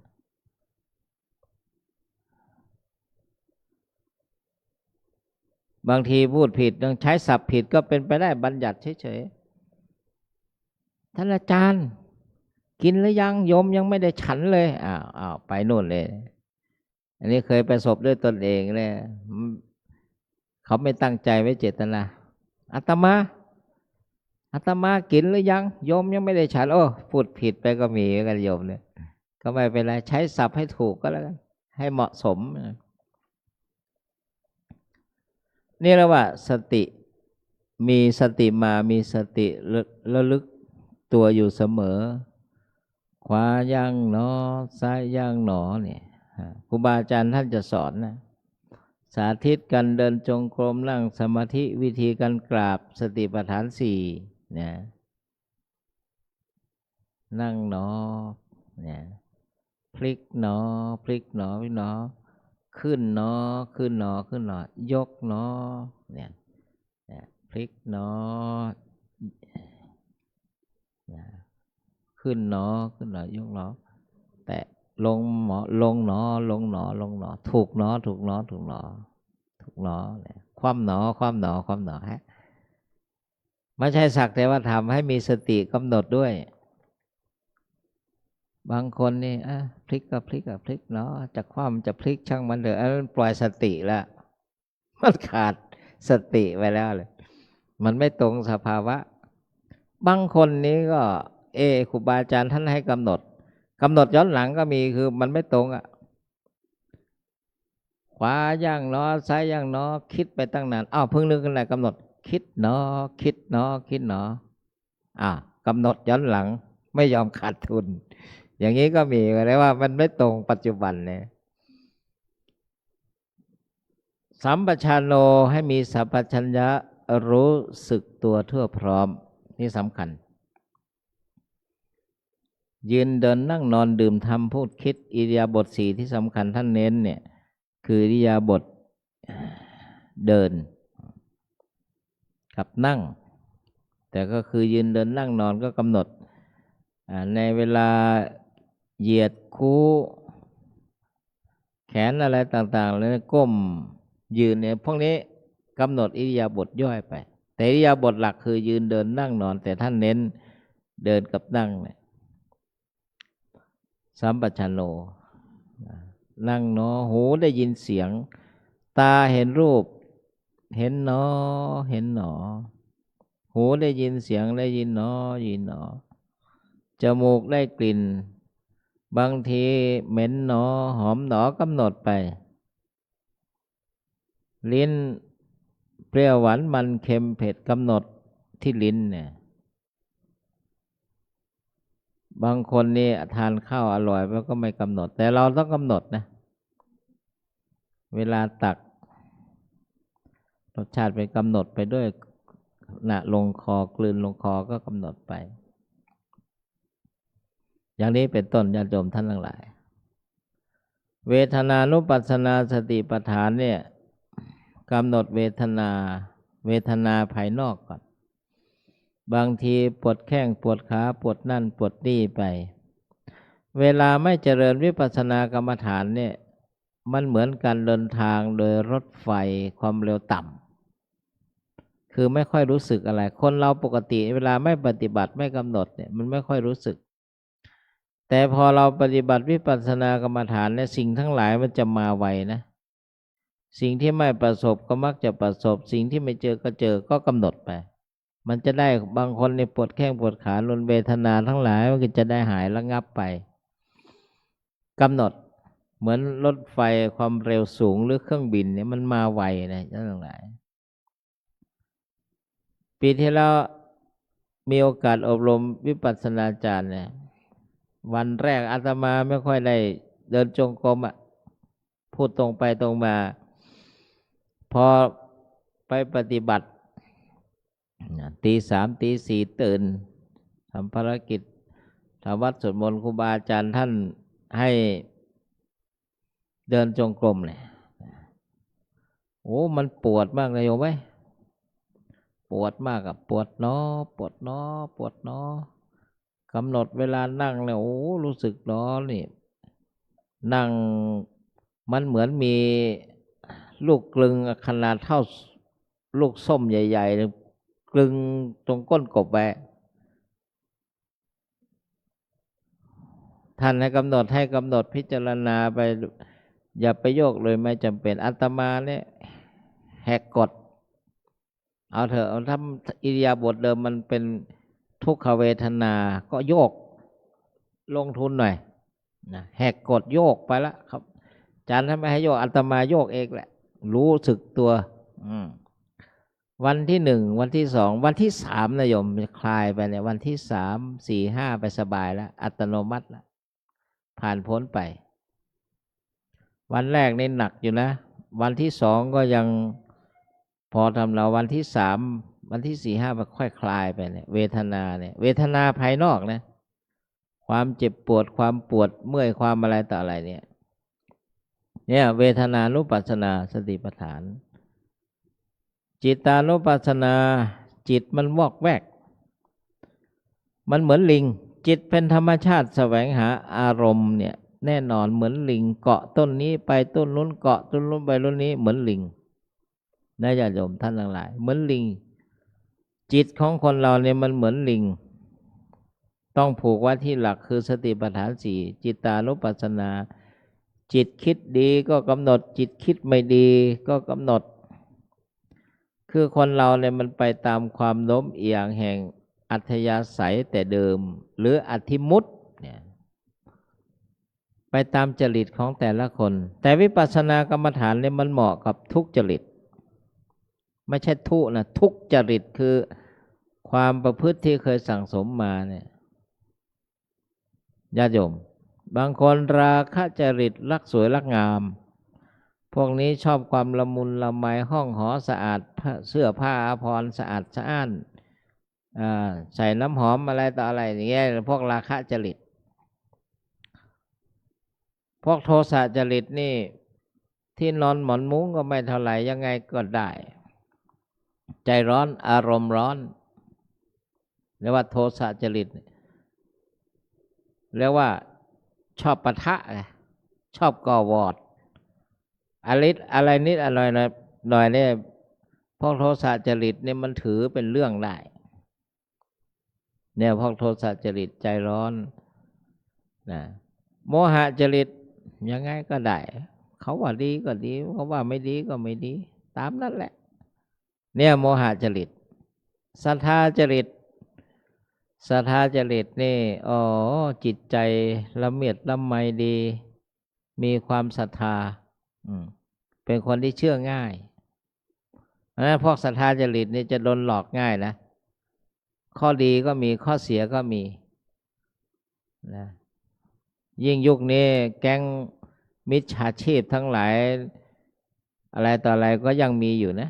S3: บางทีพูดผิดต้องใช้ศัพท์ผิดก็เป็นไปได้บัญญัติเฉยๆท่านอาจารย์กินหรือยังโยมยังไม่ได้ฉันเลยอ้าวไปโน่นเลยอันนี้เคยประสบด้วยตนเองเลยเขาไม่ตั้งใจไว้เจตนาอาตมากินหรือยังโยมยังไม่ได้ฉันพูดผิดไปก็มีกันโยมเนี่ยก็ไม่เป็นไรใช้ศัพท์ให้ถูกก็แล้วกันให้เหมาะสมนี่เรียกว่าสติมีสติมามีสติระลึกตัวอยู่เสมอขวาย่างหนอซ้ายย่างหนอเนี่ยครูบาอาจารย์ท่านจะสอนนะสาธิตกันเดินจงกรมนั่งสมาธิวิธีการกราบสติปัฏฐาน4เนี่ยนั่งหนอเนี่ยพลิกหนอพลิกหนอพลิกหนอขึ้นหนอขึ้นหนอขึ้นหนอยกหนอเนี่ยพลิกหนอข ขึ้นหนอขึ้นหนอยกหนอแตะลงหมอลงหนอลงหนอลงหนอถูกหนอถูกหนอถูกหนอถูกหนอเนี่ยคว่ำหนอคว่ำหนอคว่ำหนอฮะไม่ใช่สักแต่ว่าทำให้มีสติกำหนดด้วยบางคนนี่พลิกก็พลิกก็พลิกเนาะจะคว่ำจะพลิกช่างมันเถอะมันปล่อยสติแล้วมันขาดสติไปแล้วเลยมันไม่ตรงสภาวะบางคนนี้ก็ครูบาอาจารย์ท่านให้กำหนดย้อนหลังก็มีคือมันไม่ตรงขวาย่างเนาะซ้ายย่างเนาะคิดไปตั้งนานเพิ่งนึกขึ้นได้กำหนดคิดเนาะคิดเนาะคิดเนาะกำหนดย้อนหลังไม่ยอมขาดทุนอย่างนี้ก็มีแปลว่ามันไม่ตรงปัจจุบันเนี่ยสัมปชัญโนให้มีสัพพัญญะรู้สึกตัวทั่วพร้อมนี่สำคัญยืนเดินนั่งนอนดื่มทำพูดคิดอิริยาบถ4ที่สำคัญท่านเน้นเนี่ยคืออิริยาบถเดินกับนั่งแต่ก็คือยืนเดินนั่งนอนก็กำหนดในเวลาเหยียดคู้แขนอะไรต่างๆแล้วก้มยืนเนี่ยพวกนี้กำหนดอิริยาบถย่อยไปแต่อิริยาบถหลักคือยืนเดินนั่งนอนแต่ท่านเน้นเดินกับนั่งเนี่ยสัมปชัญโนนั่งเนาะหูได้ยินเสียงตาเห็นรูปเห็นเนาะเห็นหนอหูได้ยินเสียงได้ยินเนาะยินหนอจมูกได้กลิ่นบางทีเหม็นหนอหอมหนอกำหนดไปลิ้นเปรี้ยวหวานมันเค็มเผ็ดกำหนดที่ลิ้นเนี่ยบางคนนี่ทานข้าวอร่อยแล้วก็ไม่กำหนดแต่เราต้องกำหนดนะเวลาตักรสชาติไปกำหนดไปด้วยลงคอกลืนลงคอก็กำหนดไปอย่างนี้เป็นต้นญาติโยมท่านทั้งหลายเวทนานุปัสสนาสติปัฏฐานเนี่ยกำหนดเวทนาภายนอกก่อนบางทีปวดแข้งปวดขาปวดนั่นปวดนี่ไปเวลาไม่เจริญวิปัสสนากรรมฐานเนี่ยมันเหมือนการเดินทางโดยรถไฟความเร็วต่ำคือไม่ค่อยรู้สึกอะไรคนเราปกติเวลาไม่ปฏิบัติไม่กำหนดเนี่ยมันไม่ค่อยรู้สึกแต่พอเราปฏิบัติวิปัสสนากรรมฐานเนี่ยสิ่งทั้งหลายมันจะมาไวนะสิ่งที่ไม่ประสบก็มักจะประสบสิ่งที่ไม่เจอก็เจอก็กำหนดไปมันจะได้บางคนในปวดแข้งปวดขาลนเวทนาทั้งหลายมันก็จะได้หายระงับไปกำหนดเหมือนรถไฟความเร็วสูงหรือเครื่องบินเนี่ยมันมาไวนะทั้งหลายปีที่แล้วมีโอกาสอบรมวิปัสสนาจารย์เนี่ยวันแรกอาตมาไม่ค่อยได้เดินจงกรมพูดตรงไปตรงมาพอไปปฏิบัติตี 3 ตี 4ตื่นทำภารกิจทำวัดสวดมนต์ครูบาอาจารย์ท่านให้เดินจงกรมเลยมันปวดมากเลยโยมไหมปวดมากปวดเนาะปวดเนาะปวดเนาะกำหนดเวลานั่งเนี่ยรู้สึกเนาะนี่นั่งมันเหมือนมีลูกกลึงขนาดเท่าลูกส้มใหญ่ๆกลึงตรงก้นกบไว้ท่านให้กำหนดพิจารณาไปอย่าไปโยกเลยไม่จำเป็นอาตมาเนี่ยแหกกฎเอาเถอะทำอิริยาบถเดิมมันเป็นทุกขเวทนาก็โยกลงทุนหน่อยนะแหกกฎโยกไปแล้วครับอาจารย์ท่านไม่ให้โยกอาตมาโยกเองแหละรู้สึกตัววันที่ 1วันที่ 2วันที่ 3นะโยมคลายไปเนี่ยวันที่ 3 4 5ไปสบายแล้วอัตโนมัติแล้วผ่านพ้นไปวันแรกนี่หนักอยู่นะวันที่ 2ก็ยังพอทำเราวันที่ 3วันที่ 4 5มันค่อยคลายไปเนี่ยเวทนาภายนอกนะความเจ็บปวดความปวดเมื่อยความอะไรต่ออะไรเนี่ยเวทนานุปัสสนาสติปัฏฐานจิตานุปัสสนาจิตมันวอกแวกมันเหมือนลิง จิตเป็นธรรมชาติแสวงหาอารมณ์เนี่ยแน่นอนเหมือนลิงเกาะต้นนี้ไปต้นนู้นเกาะต้นนู้นไปต้นนี้เหมือนลิงนะญาติโยมท่านทั้งหลายเหมือนลิงจิตของคนเราเนี่ยมันเหมือนลิงต้องผูกไว้ที่หลักคือสติปัฏฐานสี่จิตตานุปัสสนาจิตคิดดีก็กำหนดจิตคิดไม่ดีก็กำหนดคือคนเราเนี่ยมันไปตามความโน้มเอียงแห่งอัธยาศัยแต่เดิมหรืออธิมุตเนี่ยไปตามจริตของแต่ละคนแต่วิปัสสนากรรมฐานเนี่ยมันเหมาะกับทุกจริตไม่ใช่ทุกนะทุกจริตคือความประพฤติที่เคยสั่งสมมาเนี่ยญาติโยมบางคนราคะจริตรักสวยรักงามพวกนี้ชอบความละมุนละไมห้องหอสะอาดเสื้อผ้าอาภรณ์สะอาดสะอ้านใส่น้ำหอมอะไรต่ออะไรอย่างเงี้ยพวกราคะจริตพวกโทสะจริตนี่ที่นอนหมอนมุ้งก็ไม่เท่าไหร่ยังไงก็ได้ใจร้อนอารมณ์ร้อนเรียกว่าโทสะจริตเรียกว่าชอบปะทะชอบก่อวอร์ดอะไรนิดอะไรหน่อยเนี่ยพวกโทสะจริตเนี่ยมันถือเป็นเรื่องได้เนี่ยพวกโทสะจริตใจร้อนนะโมหะจริตยังไงก็ได้เขาว่าดีก็ดีเขาว่าไม่ดีก็ไม่ดีตามนั่นแหละเนี่ยโมหะจริตศรัทธาจริตนี่อ๋อจิตใจละเมียดละไมดีมีความศรัทธาเป็นคนที่เชื่อง่ายนะพวกศรัทธาจริตนี่จะโดนหลอกง่ายนะข้อดีก็มีข้อเสียก็มีนะยิ่งยุคนี้แก๊งมิจฉาชีพทั้งหลายอะไรต่ออะไรก็ยังมีอยู่นะ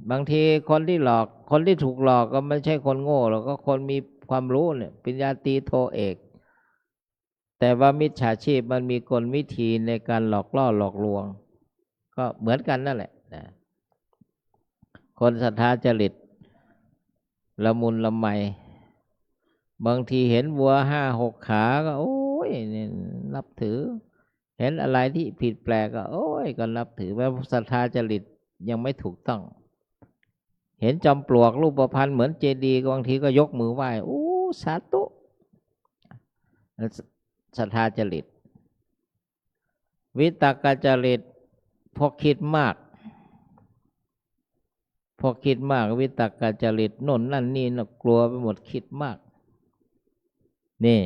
S3: บางทีคนที่หลอกคนที่ถูกหลอกก็ไม่ใช่คนโง่หรอกก็คนมีความรู้เนี่ยปริญญาตรีโทเอกแต่ว่ามิจฉาชีพมันมีกลวิธีในการหลอกล่อหลอกลวงก็เหมือนกันนั่นแหละนะคนศรัทธาจริตละมุนละไมบางทีเห็นวัว5-6 ขาก็โอ้ยเนี่ยนับถือเห็นอะไรที่ผิดแปลกก็โอ้ยก็นับถือว่าศรัทธาจริตยังไม่ถูกต้องเห็นจอมปลวกรูปพรรณเหมือนเจดีย์บางทีก็ยกมือไหว้โอ้สาธุศรัทธาจริตวิตกจริตพวกคิดมากวิตกจริตโน่นนั่นนี่นะกลัวไปหมดคิดมากนี่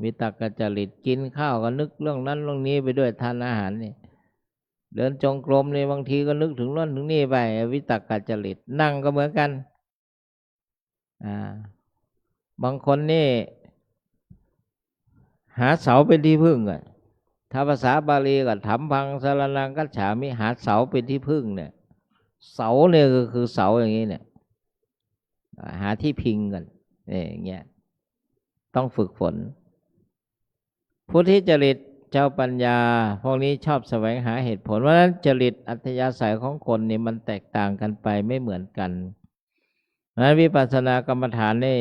S3: วิตกจริตกินข้าวก็นึกเรื่องนั้นเรื่องนี้ไปด้วยทานอาหารนี่เดินจงกรมนี่บางทีก็นึกถึงโน่นถึงนี่ไปวิตกจริตนั่งก็เหมือนกันบางคนนี่หาเสาเป็นที่พึ่งอ่ะถ้าภาษาบาลีก็ถัมภังสรณังคัจฉามิหาเสาเป็นที่พึ่งเนี่ยเสาเนี่ยก็คือเสาอย่างนี้เนี่ยหาที่พิงกันนี่อย่างเงี้ยต้องฝึกฝนพุทธิจริตเจ้าปัญญาพวกนี้ชอบแสวงหาเหตุผลเพราะฉะนั้นจริตอัธยาศัยของคนนี่มันแตกต่างกันไปไม่เหมือนกันเพราะฉะนั้นวิปัสสนากรรมฐานนี่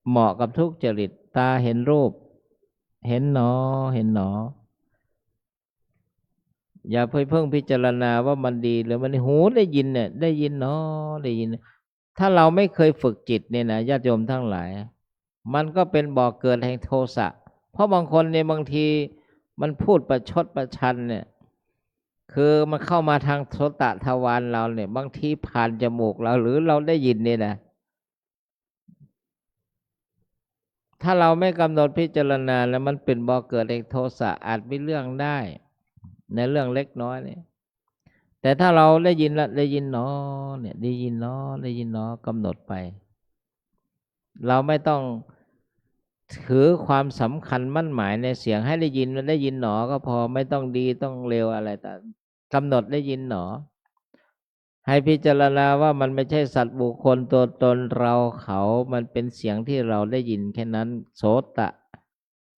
S3: เหมาะกับทุกจริตตาเห็นรูปเห็นหนออย่าเพิ่งพิจารณาว่ามันดีหรือมันหูได้ยินเนี่ยได้ยินเนาะได้ยินถ้าเราไม่เคยฝึกจิตเนี่ยนะญาติโยมทั้งหลายมันก็เป็นบ่อเกิดแห่งโทสะเพราะบางคนเนี่ยบางทีมันพูดประชดประชันเนี่ยคือมันเข้ามาทางโสตทวารเราเนี่ยบางทีผ่านจมูกเราหรือเราได้ยินเนี่ยนะถ้าเราไม่กำหนดพิจารณาแล้วมันเป็นบ่อเกิดแห่งโทสะอาจมีเรื่องได้ในเรื่องเล็กน้อยเนี่ยแต่ถ้าเราได้ยินละได้ยินเนาะเนี่ยได้ยินเนาะกำหนดไปเราไม่ต้องถือความสำคัญมั่นหมายในเสียงให้ได้ยินมันได้ยินหนอก็พอไม่ต้องดีต้องเลวอะไรแต่กำหนดได้ยินหนอให้พิจารณาว่ามันไม่ใช่สัตว์บุคคลตัวตนเราเขามันเป็นเสียงที่เราได้ยินแค่นั้นโสต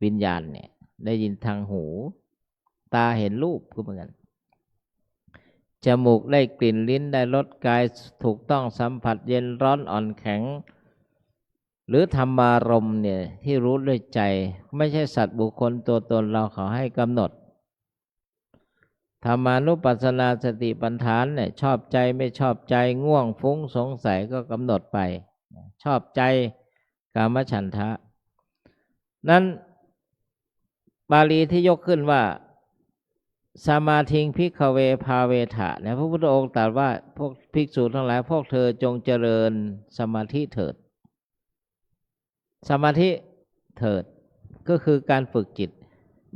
S3: วิญญาณเนี่ยได้ยินทางหูตาเห็นรูปก็เหมือนกันจมูกได้กลิ่นลิ้นได้รสกายถูกต้องสัมผัสเย็นร้อนอ่อนแข็ง รือธรรมารมณ์เนี่ยที่รู้ด้วยใจไม่ใช่สัตว์บุคคลตัวตนเราเขาให้กำหนดธรรมานุปัสสนาสติปัฏฐานเนี่ยชอบใจไม่ชอบใจง่วงฟุ้งสงสัยก็กำหนดไปชอบใจกามฉันทะนั้นบาลีที่ยกขึ้นว่าสมาธิงภิกขเวภาเวทะเนี่ยพระพุทธองค์ตรัสว่าพวกภิกษุทั้งหลายพวกเธอจงเจริญสมาธิเถิดสมาธิเถิดก็คือการฝึกจิต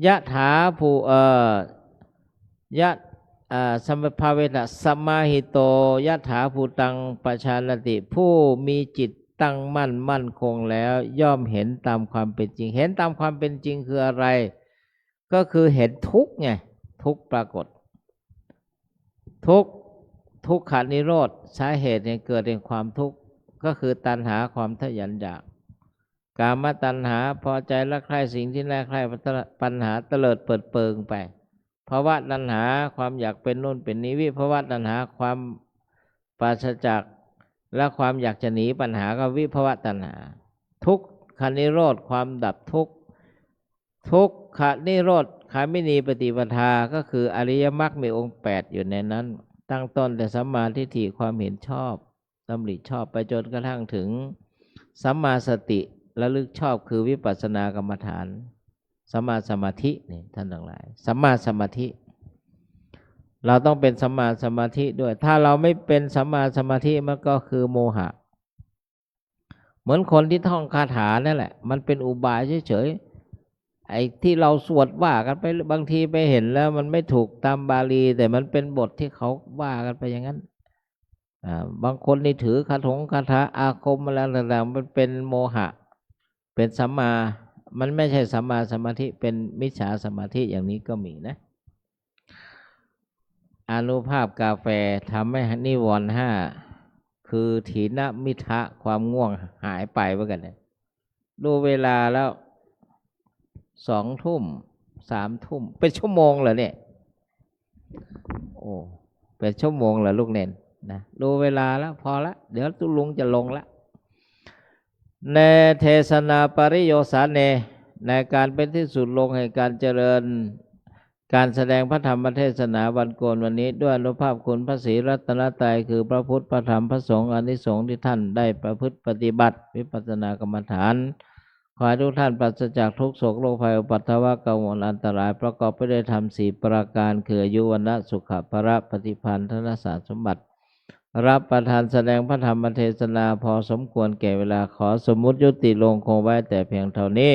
S3: ยะถาภูยะสมภาเวทะสมาหิโตยะถาภูตังปชานติผู้มีจิตตั้งมั่นคงแล้วย่อมเห็นตามความเป็นจริงเห็นตามความเป็นจริงคืออะไรก็คือเห็นทุกข์ไงทุกข์ปรากฏทุกขานิโรธสาเหตุเนี่ยเกิดเป็นความทุกข์ก็คือตัณหาความทะยานอยากกามตัณหาพอใจรักใคร่สิ่งที่น่าใคร่ปัญหาเตลิดเปิดเปิงไปภาวะตัณหาความอยากเป็นนู่นเป็นนี้วิภาวะตัณหาความปราศจากและความอยากจะหนีปัญหาก็วิภาวะตัณหาทุกขานิโรธความดับทุกขานิโรธขามินีปฏิปทาก็คืออริยมรรคมีองค์8อยู่ในนั้นตั้งต้นแต่สัมมาทิฏฐิความเห็นชอบดำริชอบไปจนกระทั่งถึงสัมมาสติระลึกชอบคือวิปัสสนากรรมฐานสัมมาสมาธินี่ท่านทั้งหลายสัมมาสมาธิเราต้องเป็นสัมมาสมาธิด้วยถ้าเราไม่เป็นสัมมาสมาธิมันก็คือโมหะเหมือนคนที่ท่องคาถานั่นแหละมันเป็นอุบายเฉยๆไอ้ที่เราสวดว่ากันไปบางทีไปเห็นแล้วมันไม่ถูกตามบาลีแต่มันเป็นบทที่เขาว่ากันไปอย่างนั้นบางคนนี่ถือคาถาอาคมอะไรต่างๆมันเป็นโมหะเป็นสัมมามันไม่ใช่สัมมาสมาธิเป็นมิจฉาสมาธิอย่างนี้ก็มีนะอานุภาพกาแฟทำให้นิวรณ์5คือถีนมิทะความง่วงหายไปเหมือนกันเนี่ยดูเวลาแล้ว2 ทุ่ม3 ทุ่มเป็นชั่วโมงเหรอเนี่ยโอ้เป็นชั่วโมงเหรอลูกเนนนะดูเวลาแล้วพอละเดี๋ยวตุลุงจะลงละในเทศนาปริโยสาเนในการเป็นที่สุดลงแห่งการเจริญการแสดงพระธรรมเทศนาวันโกนวันนี้ด้วยอนุภาพคุณพระศรีรัตนตรัยคือพระพุทธพระธรรมพระสงฆ์อานิสงส์ที่ท่านได้ประพฤติปฏิบัติวิปัสสนากรรมฐานขอให้ทุกท่านปราศจากทุกโศกโรคภัยอุปัตถวะกังวลอันตรายประกอบไปด้วยธรรม4ประการคืออายุวนะสุขภระปฏิภาณธนสารสมบัติรับประทานแสดงพระธรรมเทศนาพอสมควรแก่เวลาขอสมมุติยุติลงคงไว้แต่เพียงเท่านี้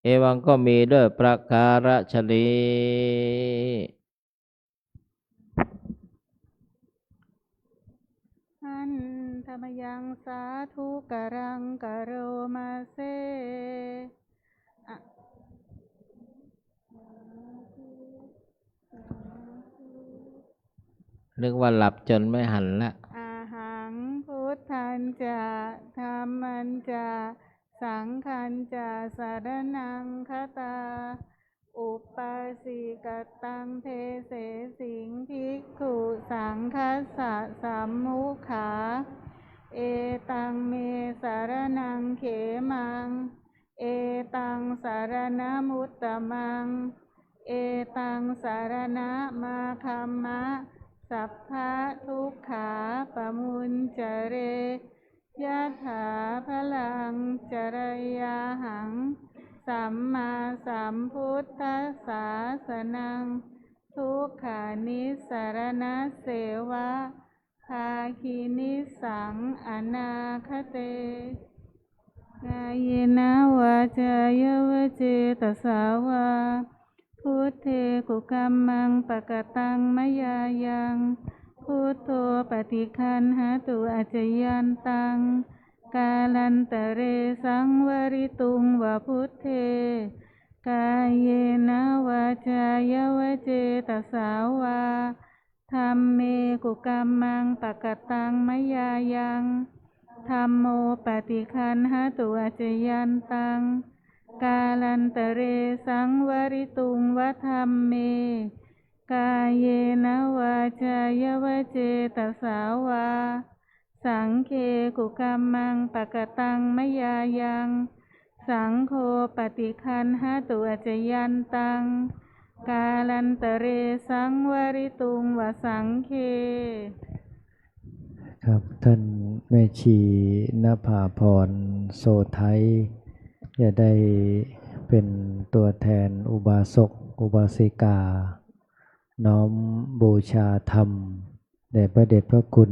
S3: เอวังก็มีด้วยประการฉนี้
S5: อันธรรมยังสาธุกรังกโรมาเซ
S3: นึกว่าหลับจนไม่หันละ
S5: อาหังพุทธันจะธัมมัญจะสังฆัญจะสรณังคตาอุปาสิกตังเทเสสิงภิกขุสังฆัสสะสัมมุขาเอตังเมสารนังเขมังเอตังสารณมุตตมังเอตังสารณมาคัมมะสัพพะทุกขาปมุญจเรยะถาพลังจรยาหังสัมมาสัมพุทธัสสะสนังทุกขานิสรณเสวะภาคินิสังอนาคเตกายนวาจายวเจตสาวาพุทเทกุกัมมังปะกตังมยายังพุทโธปฏิคันหาตุอาจยันตังกาลันตะเรสังวริตุงวะพุทเทกายเยนะวาจายวเจตสาวาธัมเมกุกัมมังปะกตังมยายังธัมโมปฏิคันหาตุอาจยันตังกาลันตะเรสังวริตุงวะธัมเมกายเยนะวาจายวเจตสาวา สังเคกุกัมมังปะกะตังมยายัง สังโฆปฏิคันหตุอจยันตัง กาลันตะเรสังวริตุงวสังเค
S1: ครับท่านแม่ชีณภาพรโสไทยจะได้เป็นตัวแทนอุบาสกอุบาสิกา น้อมบูชาธรรมแด่พระเดชพระคุณ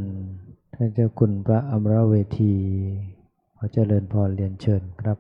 S1: ท่านเจ้าคุณพระอมรเวทีขอเจริญพรเรียนเชิญครับ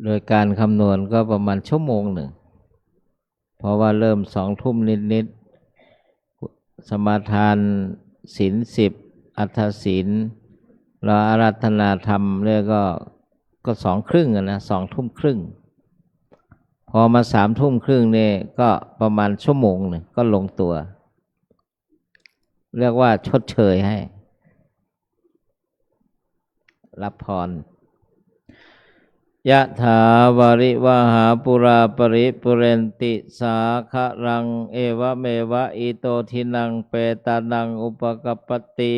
S3: โดยการคำนวณก็ประมาณชั่วโมงหนึ่ง เพราะว่าเริ่ม2 ทุ่มนิดๆสมาทานศีล10อัฏฐศีลเราอาราธนาธรรมเรียก็2 ครึ่งนะ2 ทุ่มครึ่ง พอมา3 ทุ่มครึ่งนี่ก็ประมาณชั่วโมงหนึ่งก็ลงตัว เรียกว่าชดเชยให้ รับพรยะถาวาริวหาปุราปริปุเรนติสาคะรังเอวะเมวะอิโตทินังเปตานังอุปกัปปติ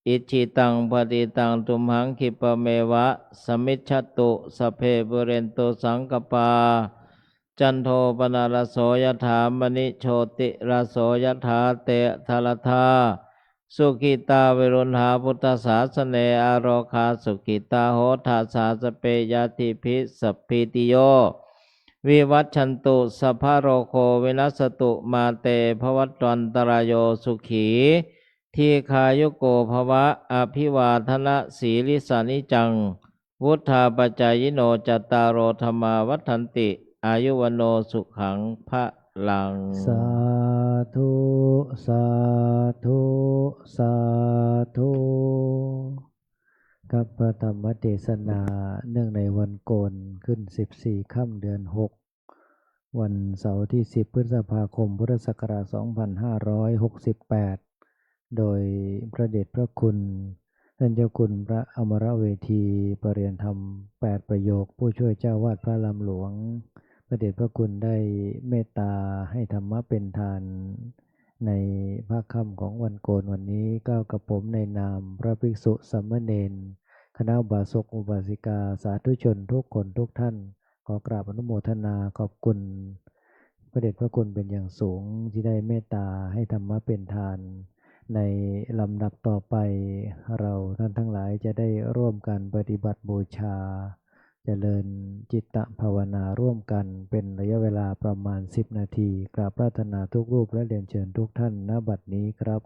S3: อิจิตังปฏิตังตุมหังคิปะเมวะสมิจฉตุสพเพปุเรนโตสังกปาจันโทปนารโสยถามณิโชติราโสยถาเตทาลทาสุขิตาวิรุณหาพุทธศาสเนอโรคาสุขิตาโหทาสาสเปยติพิสัพพิติโยวิวัชชันตุสัพพะโรโควินัสตุมาเตภวัตวันตรายโยสุขีทีคายุโกภวะอภิวาทนะสีลิสานิจังวุธาปจายโนจตารโอธรรมาวัฏันติอายุวโนสุขังพระลัง
S1: สาธุ สาธุ สาธุกับพระธรรมเทศนาเนื่องในวันโกนขึ้น14 ค่ำเดือน 6 วันเสาร์ที่10 พฤษภาคมพุทธศักราช 2568 โดยพระเดชพระคุณท่านเจ้าคุณพระอมรเวทีปรริยนธรรม8 ประโยคผู้ช่วยเจ้าวาดพระลำหลวงพระเดชพระคุณได้เมตตาให้ธรรมะเป็นทานในภาคค่ำของวันโกนวันนี้ก้าวกับผมในนามพระภิกษุสามเณรคณะอุบาสกอุบาสิกาสาธุชนทุกคนทุกท่านขอกราบอนุโมทนาขอบคุณพระเดชพระคุณเป็นอย่างสูงที่ได้เมตตาให้ธรรมะเป็นทานในลำดับต่อไปเราท่านทั้งหลายจะได้ร่วมกันปฏิบัติบูชาเจริญจิตตภาวนาร่วมกันเป็นระยะเวลาประมาณ10 นาทีกราบปรารถนาทุกรูปและเรียนเชิญทุกท่านณบัดนี้ครับ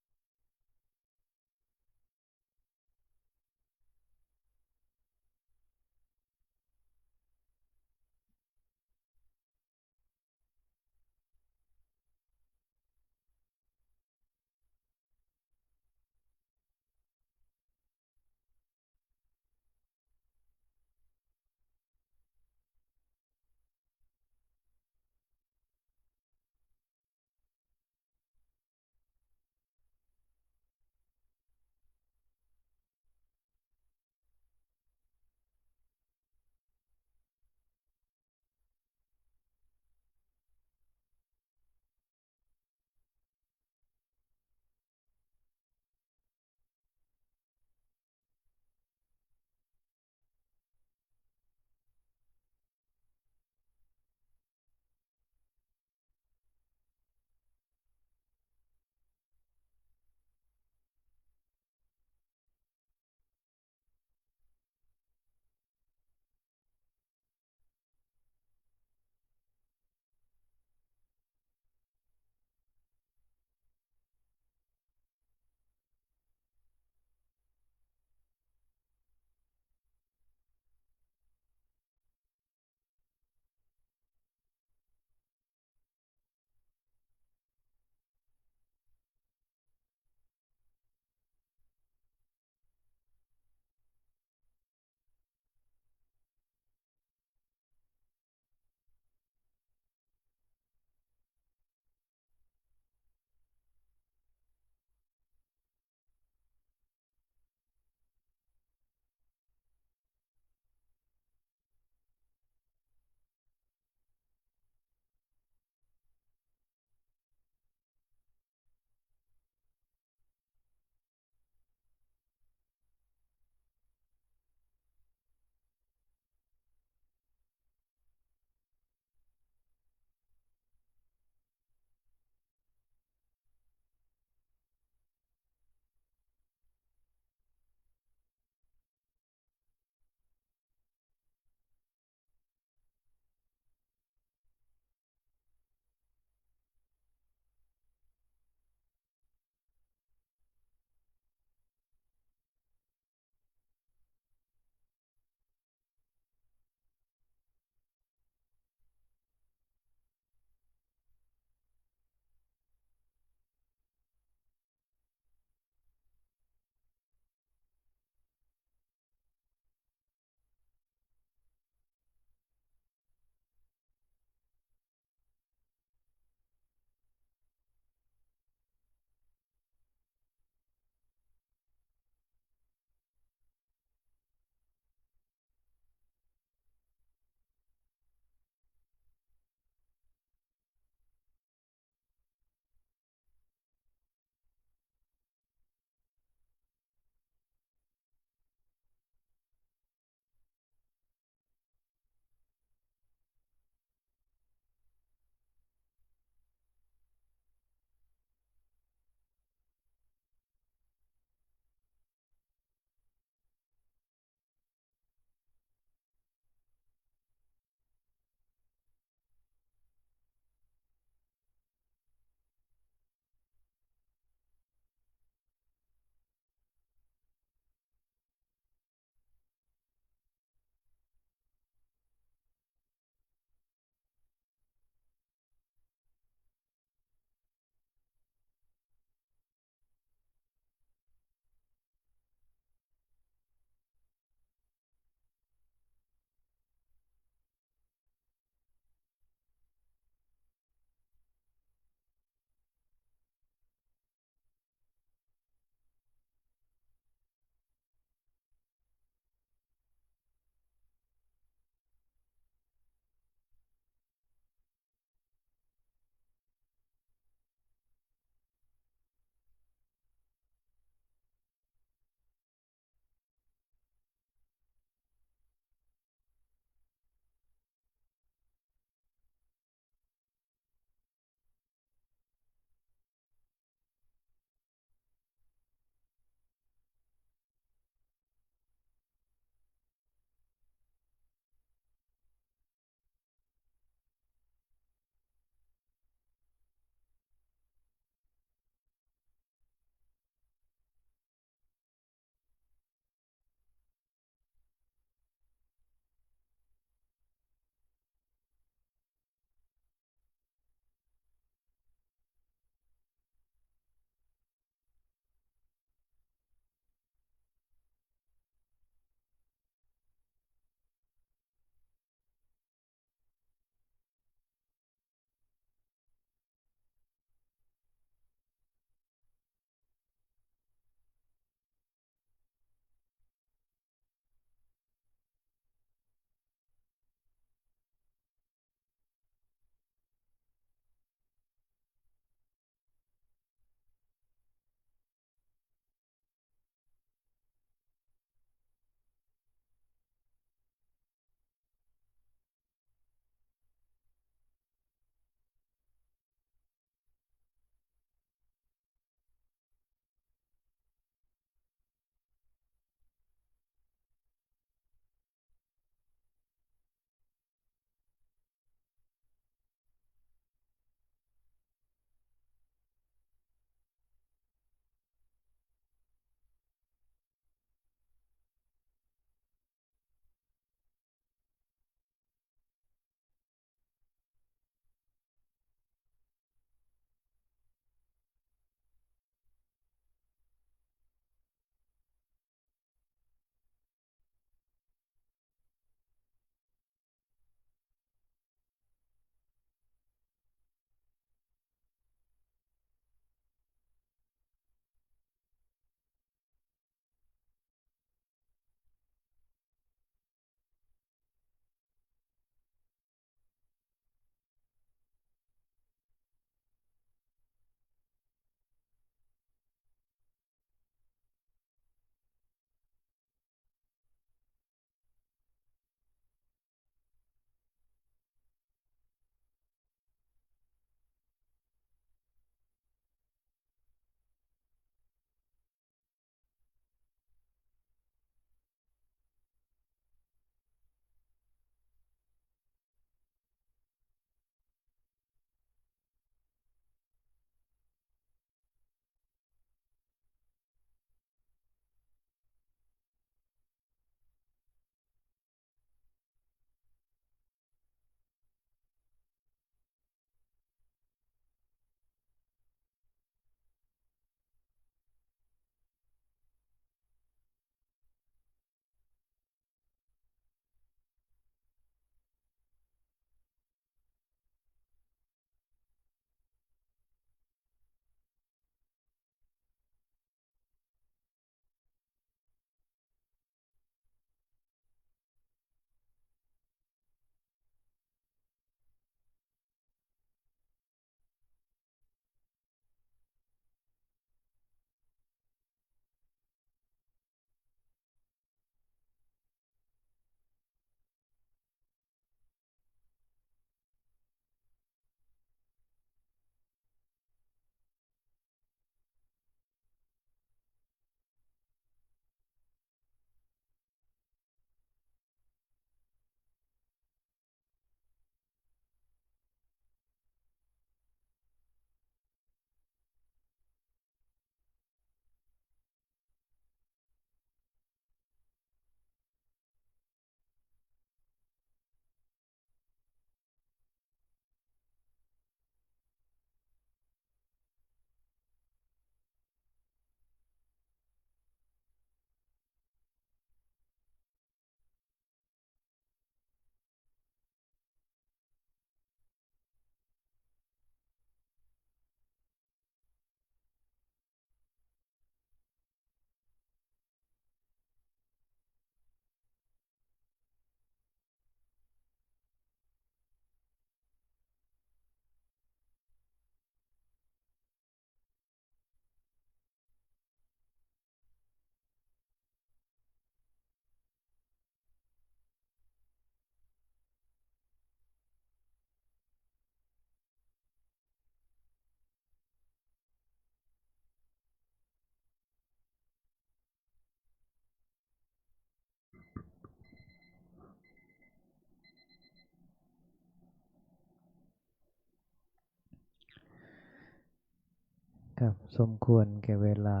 S1: ครับสมควรแก่เวลา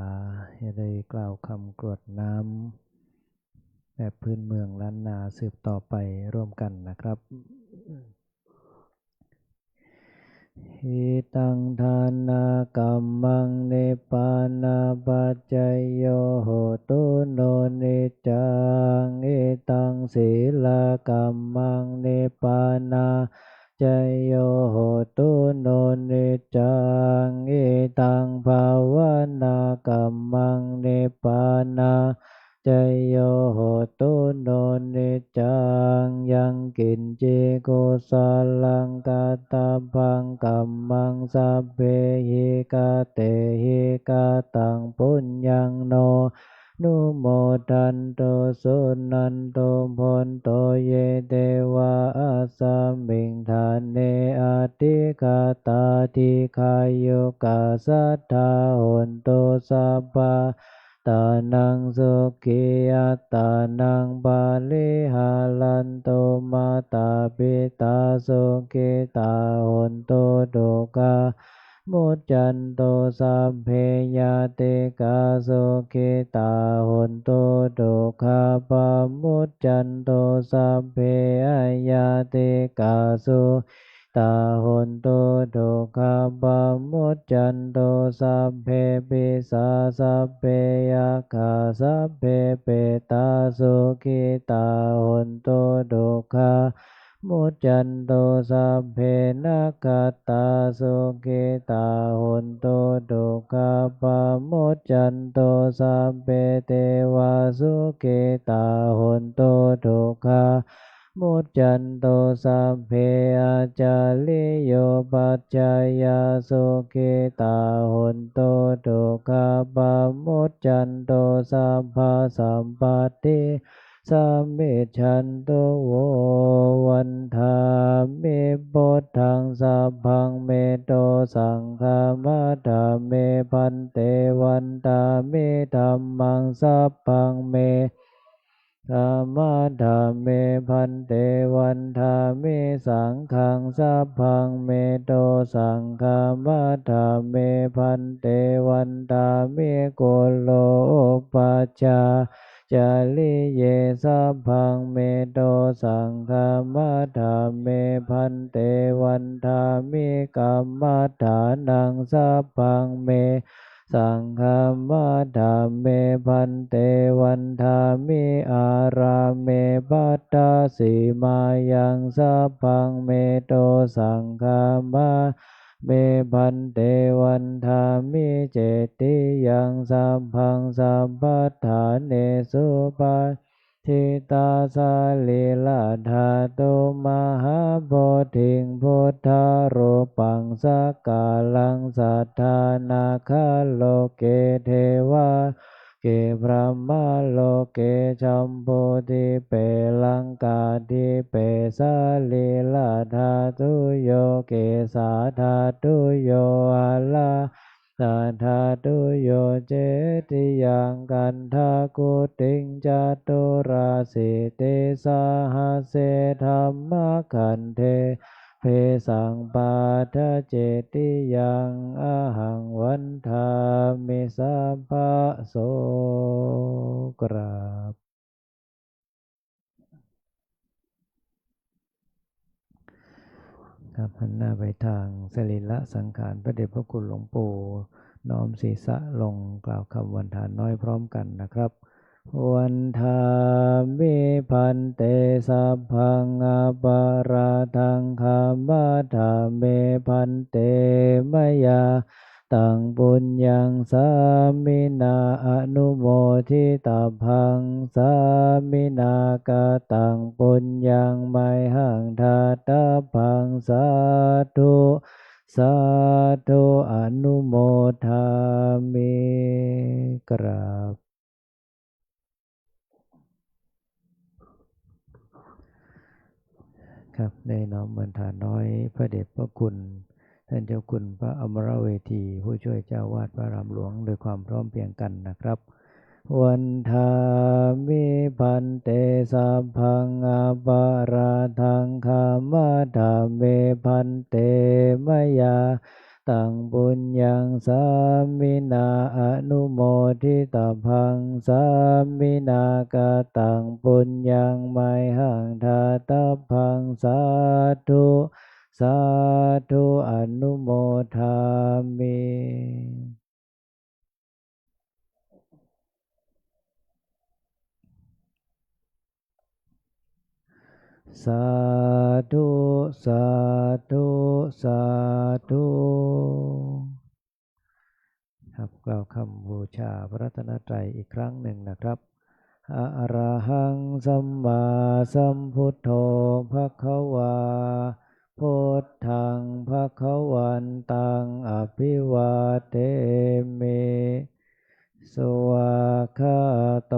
S1: จะได้กล่าวคำกรวดน้ำแบบพื้นเมืองล้านนาสืบต่อไปร่วมกันนะครับหิตังทานากัมมังนิปปานาปัจจยโยโหตุโนนิจจังหิตังศีลกัมมังนิปปานาจยโยโหตุโนนิจจังหิตังภาวนากัมมังนิปปานาจยโยโหตุโนนิจจังยังกินจิโกสาลังกาตาพังกัมมังสัพเพหิกาเตหิกาตังปุญญังโนนุโมทันโตสุนันโตพนโตเยเตวะอาสามิงทานเนอาติกาตาทิคายโยกาสัทธาโหนโตสัพพะตานังสุขีอัตตานังบาลิหาลันโตมาตาปิตาสุขิตาโหนโตตุกามุจจันโตสัพเพยาติกาสุขิตาโหนโตตุกขาปะมุจจันโตสัพเพยาติกาสุตาโหนโตตุกขาปะมุจจันโตสัพเพปิสาสัพเพยัคขาสัพเพเปตาสุขิตาโหนโตตุกขามุจจันโตสัพเพนัคขตาสุขิตาโหนโตตุกขาปะมุจจันโตสัพเพเทวาสุขิตาโหนโตตุกขามุจจันโตสัพเพอาจาลิโยปัจจายาสุขิตาโหนโตตุกขาปะมุจจันโตสัพพะสัมปติสัมมิชันโตโววันธามิพุทธังสัพพังเมโตสังฆามัฏฐาเมพันเตวันตามิธัมมังสัพพังเมธรรมะธรรมเมพันเตวันธามิสังฆังสัพพังเมโตสังฆามัฏฐาเมพันเตวันธามิโกโลอุปัชฌาจาริเยสัพพังเมโตสังฆามัฏฐาเมพันเตวันธามิกัมมัฏฐานังสัพพังเมสังฆามัฏฐาเมพันเตวันธามิอาราเมปัตตาสีมายังสัพพังเมโตสังฆามาเมพันเตวันธามิเจติยังสัพพังสัพพัฏฐาเนสุปาทิตาสาลิลาธาตุมหาโพธิงพุทธารูปังสักกาลังสัทธานาคาโลเกเทวาเกพระมาโลเกชัมพูทิเปลังกาทิเปสาลิลาธาตุโยเกสาธาตุโยอาลาตาธาตุโยเจติยังกันทากุติงจตุราสิติสาหาเสธัมมะขันเทเพสังปาทะเจติยังอะหังวันธามิสัพพะโสกราบครับหันหน้าไปทางสรีระสังขารพระเดชพระคุณหลวงปู่น้อมศีรษะลงกล่าวคำวันทานน้อยพร้อมกันนะครับวันทามิพันเตสัพพังอาปาราทังคามาธาเมพันเตมยาตังปุญญังสามินาอนุโมทิตาพังสามินากาตังปุญญังไมหังทาตาพังสาธุสาธุอนุโมทามิกราบครับได้น้อมบรรทาน้อยพระเดชพระคุณท่านเจ้าคุณพระอมรเวทีผู้ช่วยเจ้าวาดพระรามหลวงโดยความพร้อมเพรียงกันนะครับวันทามิพันเตสัพพังอาปาราทังคามาธาเมพันเตมยา ตังปุญญังสามินาอนุโมทิตาพังสามินากตังปุญญังไมหังทาตาพังสาธุสาธุอนุโมทามิ สาธุสาธุสาธุครับกล่าวคำบูชาพระรัตนตรัยอีกครั้งหนึ่งนะครับอะระหังสัมมาสัมพุทโธภควาพุทธังภควันตังอภิวาเทมิสวากขาโต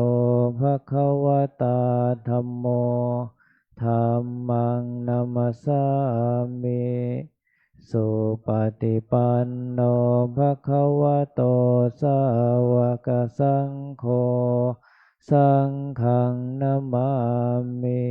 S1: ภควตาธัมโมธัมมังนัมสสามิสุปฏิปันโนภควโตสาวกสังโฆสังฆังนามามิ